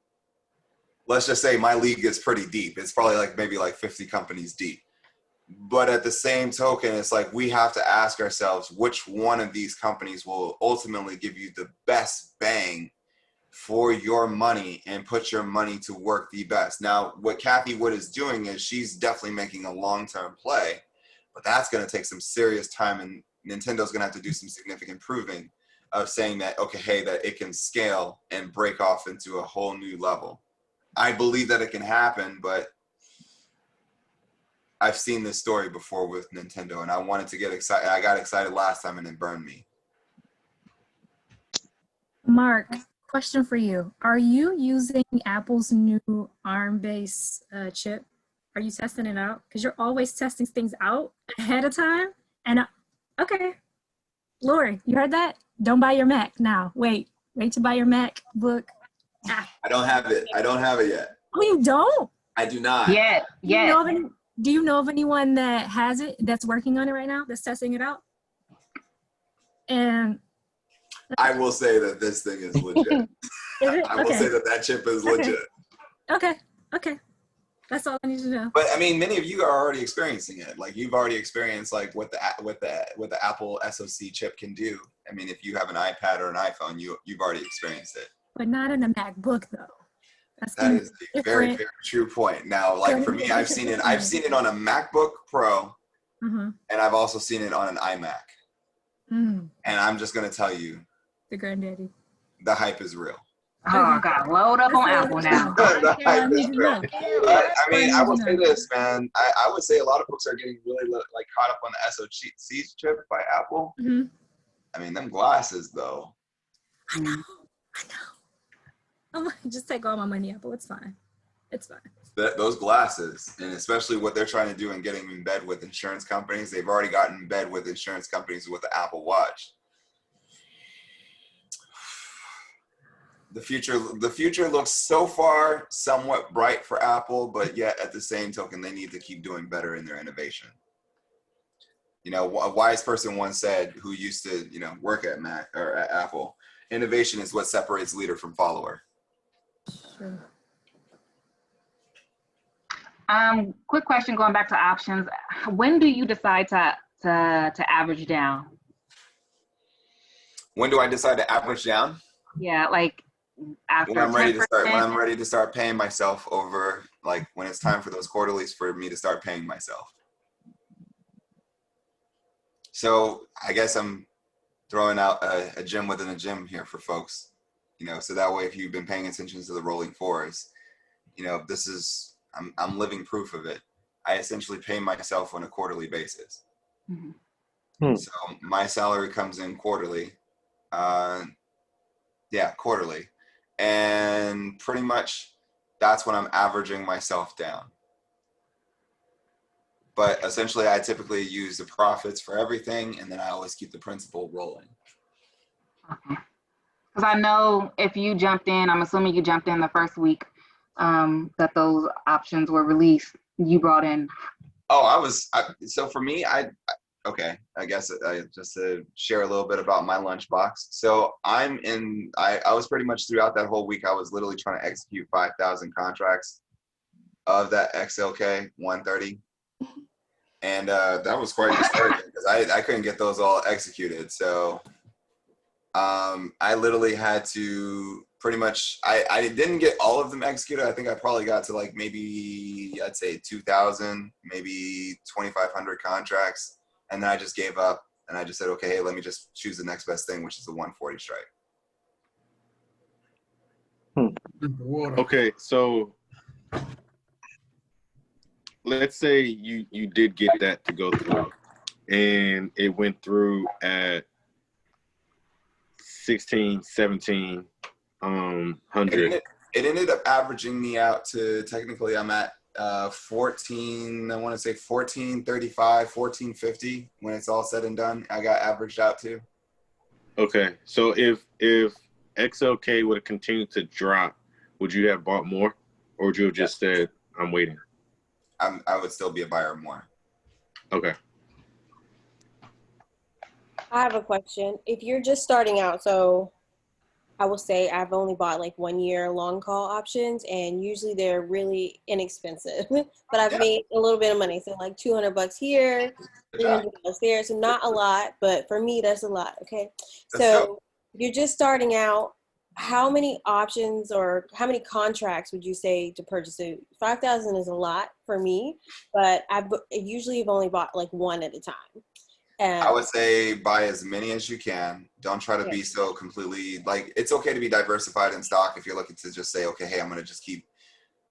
let's just say my league is pretty deep. It's probably like maybe like 50 companies deep. But at the same token, it's like we have to ask ourselves which one of these companies will ultimately give you the best bang for your money and put your money to work the best. Now, what Kathy Wood is doing is she's definitely making a long-term play, but that's going to take some serious time, and Nintendo's going to have to do some significant proving of saying that, okay, hey, that it can scale and break off into a whole new level. I believe that it can happen, but I've seen this story before with Nintendo, and I wanted to get excited. I got excited last time, and it burned me. Mark, question for you. Are you using Apple's new ARM-based chip? Are you testing it out? Because you're always testing things out ahead of time. And okay, Lori, you heard that? Don't buy your Mac now. Wait to buy your MacBook. I don't have it. I don't have it yet. Oh, you don't? I do not. Do you know of anyone that has it, that's working on it right now, that's testing it out? And I will say that this thing is legit. I will say that chip is legit. Okay. That's all I need to know. But I mean, many of you are already experiencing it. Like you've already experienced like what the Apple SoC chip can do. I mean, if you have an iPad or an iPhone, you've already experienced it. But not in a MacBook though. That is a very, very true point. Now, like for me, I've seen it on a MacBook Pro, and I've also seen it on an iMac. And I'm just gonna tell you, the granddaddy, the hype is real. Oh, I gotta load up on Apple now. The hype is real. But I mean, I will say this, man. I would say a lot of folks are getting really like caught up on the SoC chip by Apple. I mean, them glasses though. I know. I'm like, just take all my money, Apple. It's fine. Those glasses, and especially what they're trying to do in getting in bed with insurance companies, they've already gotten in bed with insurance companies with the Apple Watch. The future looks so far somewhat bright for Apple, but yet at the same token, they need to keep doing better in their innovation. You know, a wise person once said, who used to, you know, work at Mac or at Apple, innovation is what separates leader from follower. Sure. Quick question going back to options. When do you decide to average down? When do I decide to average down? Yeah, like after when I'm ready to 10%? start. When I'm ready to start paying myself over, like when it's time for those quarterlies for me to start paying myself. So I guess I'm throwing out a gym within a gym here for folks, you know, so that way if you've been paying attention to the rolling fours, you know, this is, I'm living proof of it. I essentially pay myself on a quarterly basis. So my salary comes in quarterly, quarterly. And pretty much that's when I'm averaging myself down. But essentially I typically use the profits for everything, and then I always keep the principal rolling. Okay. Because I know if you jumped in, I'm assuming you jumped in the first week that those options were released, you brought in. Oh, so for me, I guess just to share a little bit about my lunchbox. So I was pretty much throughout that whole week, I was literally trying to execute 5,000 contracts of that XLK 130. And that was quite discouraging because I couldn't get those all executed. So I literally had to pretty much, I didn't get all of them executed. I think I probably got to like maybe, I'd say 2,000, maybe 2,500 contracts. And then I just gave up and I just said, okay, hey, let me just choose the next best thing, which is the 140 strike. Okay, so let's say you did get that to go through and it went through at 16, 17, 100. It ended up averaging me out to, technically I'm at 14, I want to say 1435, 1450 when it's all said and done. I got averaged out to. Okay, so if XLK would have continued to drop, would you have bought more, or would you have just said, I'm waiting? I would still be a buyer more. Okay. I have a question. If you're just starting out, so I will say I've only bought like 1 year long call options, and usually they're really inexpensive, but I've made a little bit of money. So like $200 here, $300 there. So not a lot, but for me, that's a lot. Okay. So if you're just starting out, how many options or how many contracts would you say to purchase? So 5,000 is a lot for me, but I usually have only bought like one at a time. I would say buy as many as you can. Don't try to be so completely, like, it's okay to be diversified in stock if you're looking to just say, okay, hey, I'm going to just keep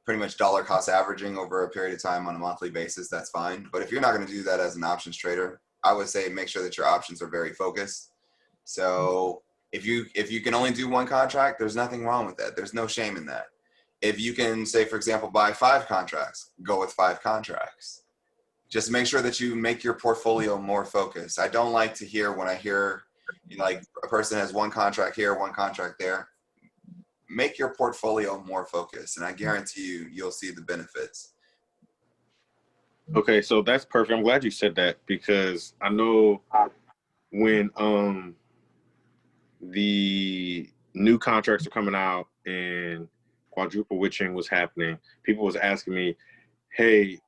pretty much dollar cost averaging over a period of time on a monthly basis. That's fine. But if you're not going to do that as an options trader, I would say make sure that your options are very focused. So if you can only do one contract, there's nothing wrong with that. There's no shame in that. If you can, say, for example, buy 5 contracts, go with 5 contracts. Just make sure that you make your portfolio more focused. I don't like to hear when I hear, you know, like a person has one contract here, one contract there. Make your portfolio more focused, and I guarantee you, you'll see the benefits. Okay, so that's perfect. I'm glad you said that, because I know when the new contracts are coming out and quadruple witching was happening, people was asking me, hey,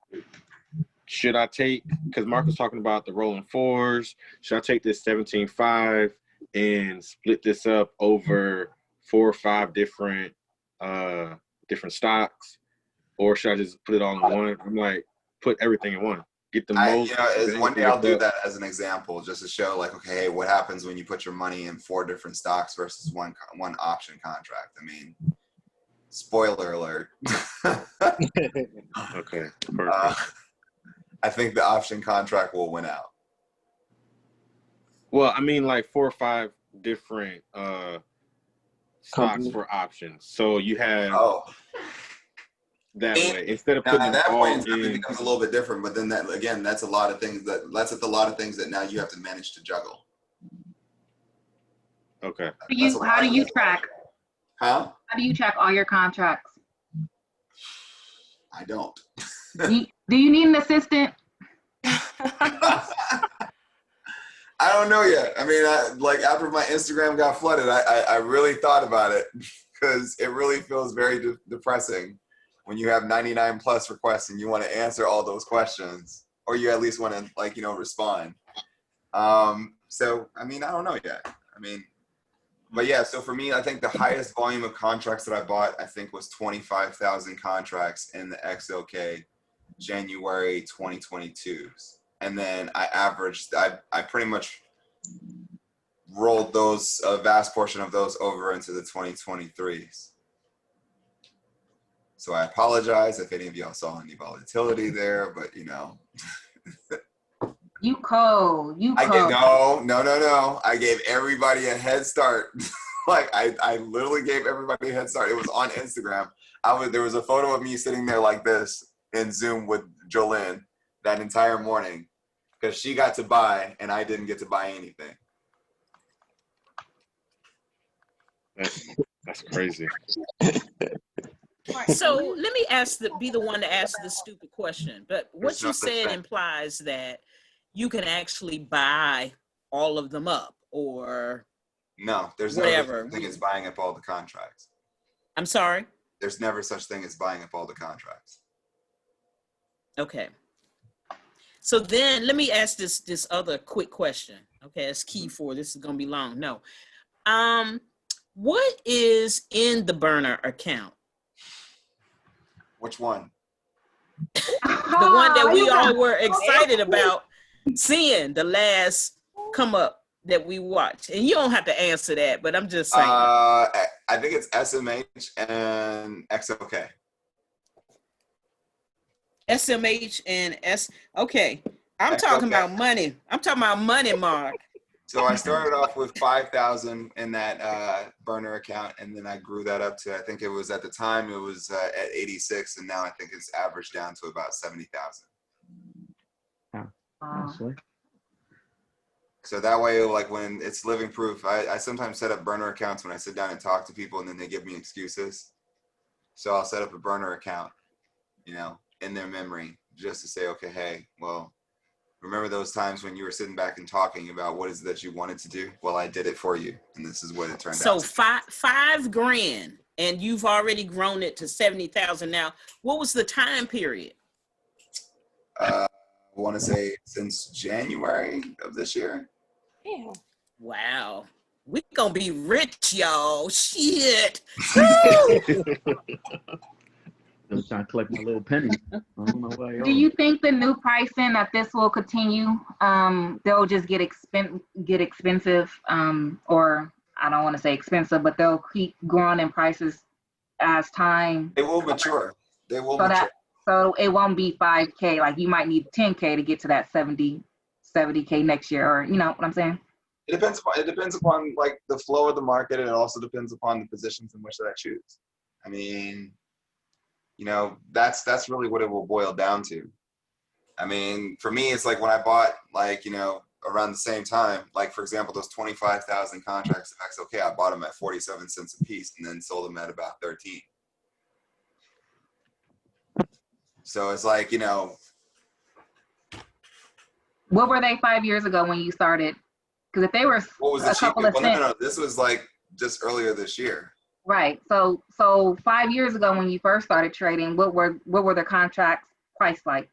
should I take, because Mark was talking about the rolling fours, should I take this 17.5 and split this up over 4 or 5 different stocks, or should I just put it all in one? I'm like, put everything in one. Get the most. One day I'll do that as an example, just to show, like, okay, hey, what happens when you put your money in 4 different stocks versus one option contract? I mean, spoiler alert. Okay, perfect. I think the option contract will win out. Well, I mean, like 4 or 5 different stocks for options. So you have that way, instead of putting at that point in, it becomes a little bit different. But then that, again, that's a lot of things that now you have to manage to juggle. Okay. How do you track? Huh? How do you track all your contracts? I don't. Do you need an assistant? I don't know yet. I mean, like after my Instagram got flooded, I really thought about it, because it really feels very depressing when you have 99 plus requests and you want to answer all those questions, or you at least want to, like, you know, respond. So, I mean, I don't know yet. I mean, but yeah, so for me, I think the highest volume of contracts that I bought, I think, was 25,000 contracts in the XLK January 2022s. And then I averaged, I pretty much rolled those, a vast portion of those over into the 2023s. So I apologize if any of y'all saw any volatility there, but you know. You cold. No. I gave everybody a head start. Like I literally gave everybody a head start. It was on Instagram. There was a photo of me sitting there like this in Zoom with Jolene that entire morning, because she got to buy and I didn't get to buy anything. That's crazy. So let me be the one to ask the stupid question. But what you said implies that you can actually buy all of them up, or no, there's whatever. No such thing as buying up all the contracts. I'm sorry? There's never such thing as buying up all the contracts. Okay. So then let me ask this other quick question. Okay, it's key for this is gonna be long. No. What is in the burner account? Which one? The one that we all were excited about seeing the last come up that we watched. And you don't have to answer that, but I'm just saying. I think it's SMH and XOK. SMH and okay. I'm talking about money. I'm talking about money, Mark. So I started off with 5,000 in that burner account, and then I grew that up to, I think it was at the time it was at 86, and now I think it's averaged down to about 70,000. So that way, like when it's living proof, I sometimes set up burner accounts when I sit down and talk to people, and then they give me excuses. So I'll set up a burner account, you know, in their memory, just to say, okay, hey, well, remember those times when you were sitting back and talking about what is it that you wanted to do? Well, I did it for you, and this is what it turned out. So $5,000, and you've already grown it to 70,000 now. What was the time period? I want to say since January of this year. Yeah. Wow. We gonna be rich, y'all. Shit. I'm trying to collect my little pennies. I don't know why. Do you think the new pricing that this will continue? They'll just get expensive, or I don't want to say expensive, but they'll keep growing in prices as time. It will mature. They will mature. So it won't be 5K. Like you might need 10K to get to that 70K next year, or you know what I'm saying? It depends upon like the flow of the market, and it also depends upon the positions in which that I choose. I mean, you know, that's really what it will boil down to. I mean, for me, it's like when I bought, like, you know, around the same time, like for example, those 25,000 contracts of XOK, I bought them at 47 cents a piece and then sold them at about 13. So it's like, you know. What were they 5 years ago when you started? Because if they were What was the a couple of cheapest? cents. No, this was like just earlier this year. Right. So 5 years ago when you first started trading, what were the contracts priced like?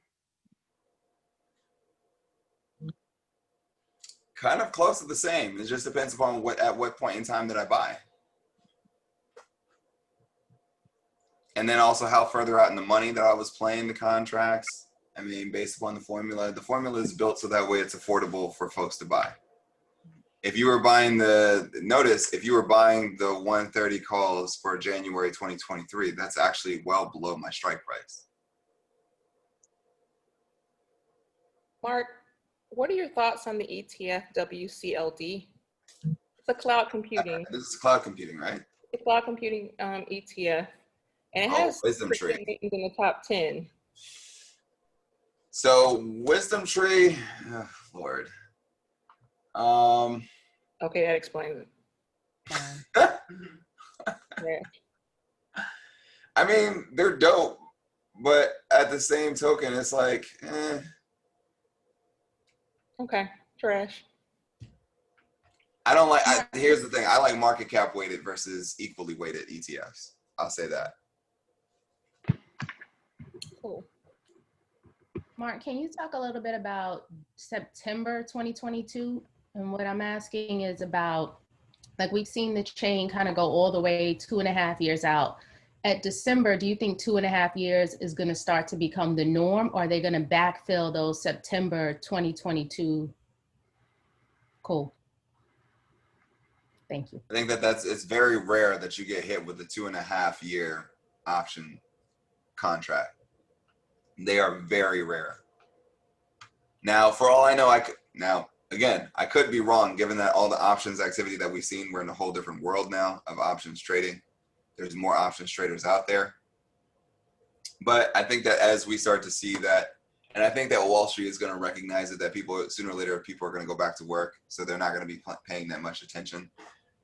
Kind of close to the same. It just depends upon at what point in time that I buy. And then also how further out in the money that I was playing the contracts. I mean, based upon the formula is built so that way it's affordable for folks to buy. If you were buying if you were buying the 130 calls for January 2023, that's actually well below my strike price. Mark, what are your thoughts on the ETF WCLD? It's a cloud computing. This is cloud computing, right? It's a cloud computing ETF, and it has Wisdom Tree names in the top 10. So Wisdom Tree, oh, Lord. Okay, that explains it. Yeah. I mean, they're dope, but at the same token, it's like, Okay, trash. I don't like, here's the thing. I like market cap weighted versus equally weighted ETFs. I'll say that. Cool. Mark, can you talk a little bit about September 2022? And what I'm asking is about, like, we've seen the chain kind of go all the way 2.5 years out. At December, do you think 2.5 years is going to start to become the norm, or are they going to backfill those September 2022? Cool. Thank you. I think it's very rare that you get hit with a 2.5 year option contract. They are very rare. Now, for all I know, again, I could be wrong given that all the options activity that we've seen, we're in a whole different world now of options trading. There's more options traders out there. But I think that as we start to see that, and I think that Wall Street is going to recognize it, that sooner or later, people are going to go back to work. So they're not going to be paying that much attention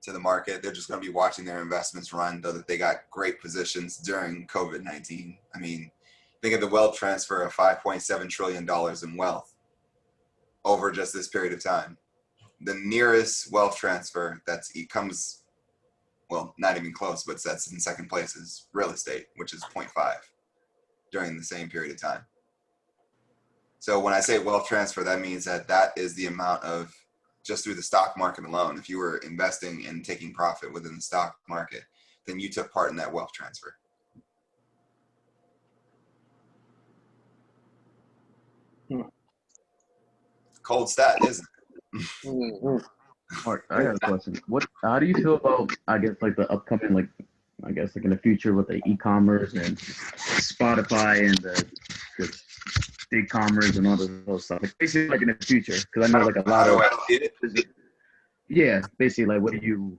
to the market. They're just going to be watching their investments run, though that they got great positions during COVID-19. I mean, think of the wealth transfer of $5.7 trillion in wealth over just this period of time. The nearest wealth transfer comes, well, not even close, but that's in second place is real estate, which is 0.5 during the same period of time. So when I say wealth transfer, that means that is the amount of just through the stock market alone. If you were investing and taking profit within the stock market, then you took part in that wealth transfer. Cold stat, isn't it? Mark, I got a question. How do you feel about, I guess, like the upcoming, like, I guess, like in the future with the e-commerce and Spotify and the big commerce and all those stuff? Like, basically, like in the future, because I know like a lot of, yeah, basically, like, what do you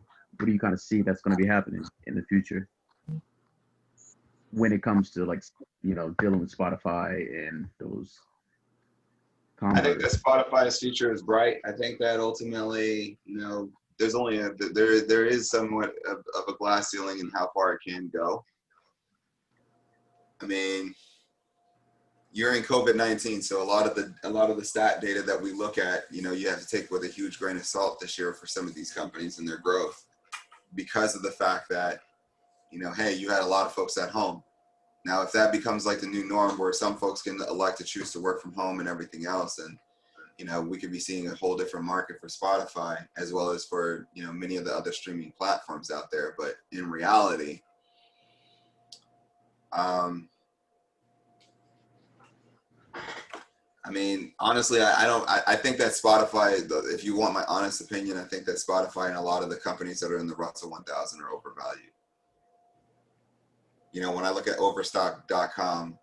kind of see that's going to be happening in the future when it comes to, like, you know, dealing with Spotify and those commerce? I think that Spotify's future is bright. I think that ultimately, you know, there's only there is somewhat of a glass ceiling in how far it can go. I mean, you're in COVID-19, so a lot of the stat data that we look at, you know, you have to take with a huge grain of salt this year for some of these companies and their growth, because of the fact that, you know, hey, you had a lot of folks at home. Now, if that becomes like the new norm where some folks can elect to choose to work from home and everything else, and, you know, we could be seeing a whole different market for Spotify as well as for, you know, many of the other streaming platforms out there. But in reality, I mean, honestly, I think that Spotify, if you want my honest opinion, I think that Spotify and a lot of the companies that are in the Russell 1000 are overvalued. You know, when I look at Overstock.com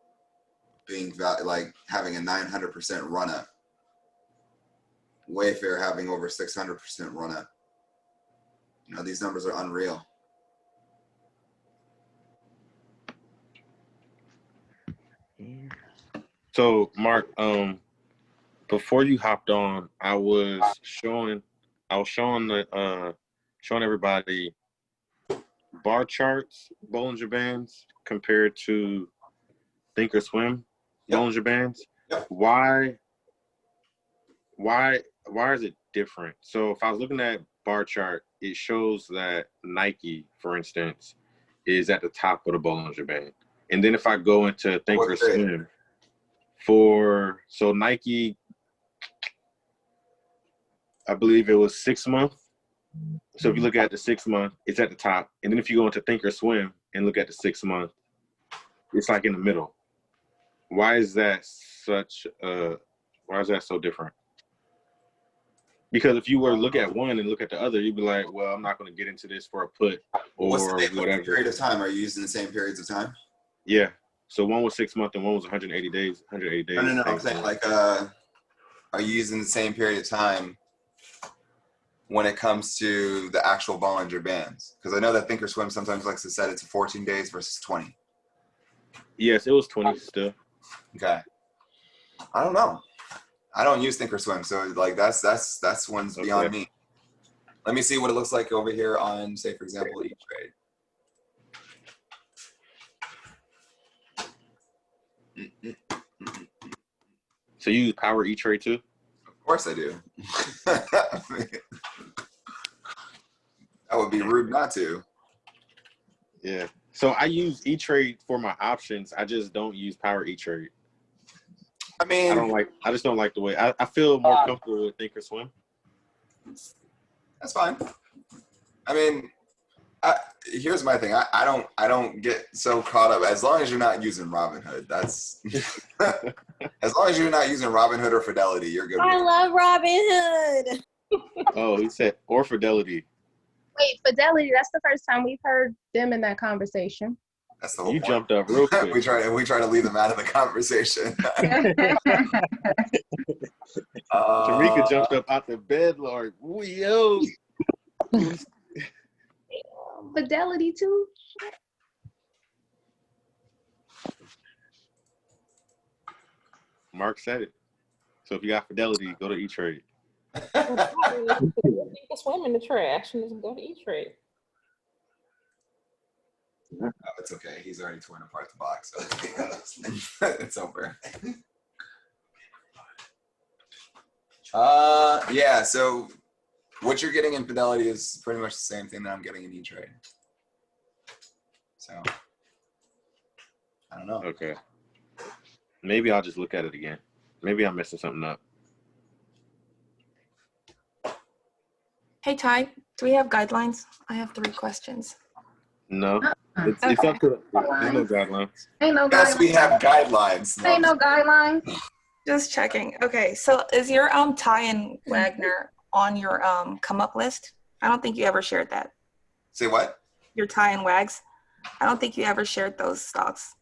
being like having a 900% run up, Wayfair having over 600% run up, you know, these numbers are unreal. So, Mark, before you hopped on, I was showing everybody bar charts, Bollinger Bands compared to Thinkorswim Bollinger Bands. Why is it different? So if I was looking at bar chart, it shows that Nike, for instance, is at the top of the Bollinger Band. And then if I go into Thinkorswim so Nike, I believe it was 6 month. So if you look at the 6 month, it's at the top. And then if you go into Thinkorswim and look at the 6 month, it's like in the middle. Why is that so different? Because if you were to look at one and look at the other, you'd be like, well, I'm not going to get into this for a put or whatever. Period of time? Are you using the same periods of time? Yeah. So one was 6 months and one was 180 days. 180 days. No. I'm saying, like, are you using the same period of time when it comes to the actual Bollinger Bands? Because I know that Thinkorswim sometimes likes to set it to 14 days versus 20. Yes, it was 20 still. Okay. I don't know. I don't use Thinkorswim, so like that's one's beyond me. Let me see what it looks like over here on, say, for example, E-Trade. So you use Power E-Trade too? Of course I do. That would be rude not to. Yeah. So I use E-Trade for my options. I just don't use Power E-Trade. I mean, I just don't like the way I feel more comfortable with Thinkorswim. That's fine. I mean, here's my thing. I don't get so caught up. As long as you're not using Robinhood, that's as long as you're not using Robinhood or Fidelity, you're good. I love Robinhood. Oh, he said or Fidelity. Wait, Fidelity, that's the first time we've heard them in that conversation. That's the whole You point. jumped up real quick. we try to leave them out of the conversation. Tarika jumped up out the bed, Lord. Yo. Fidelity too. Mark said it. So if you got Fidelity, go to E-Trade. Swim in the trash and just go to E-Trade. Oh, it's okay. He's already torn apart the box. So it's over. Yeah. So what you're getting in Fidelity is pretty much the same thing that I'm getting in E-Trade. So I don't know. Okay. Maybe I'll just look at it again. Maybe I'm messing something up. Hey, Ty, do we have guidelines? I have 3 questions. No, it's up to there's no guidelines. Ain't no guidelines. Yes, we have guidelines. Ain't no guidelines. Just checking. Okay, so is your Ty and Wagner on your come up list? I don't think you ever shared that. Say what? Your Ty and Wags. I don't think you ever shared those stocks.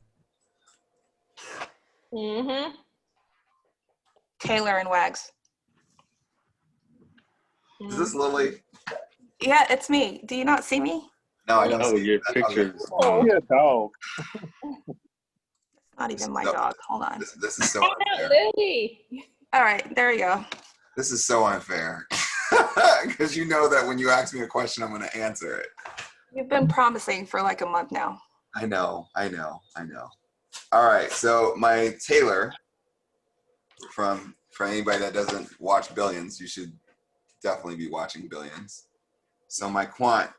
Mm-hmm. Taylor and Wags. Is this Lily? Yeah, it's me. Do you not see me? No, I don't see your that. pictures. Yeah, dog. Not even my dog. Hold on. This is so unfair. Lily. All right, there you go. This is so unfair. Because you know that when you ask me a question, I'm going to answer it. You've been promising for like a month now. I know. All right, so my Taylor, for anybody that doesn't watch Billions, you should definitely be watching Billions. So my quant,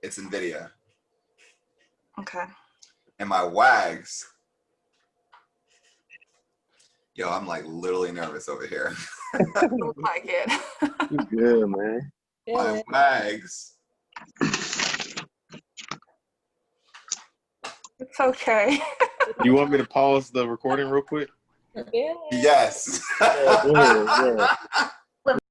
it's NVIDIA. Okay. And my Wags, yo, I'm like literally nervous over here. Look like it. You good, man. My Wags. It's okay. You want me to pause the recording real quick? Yes. Yeah.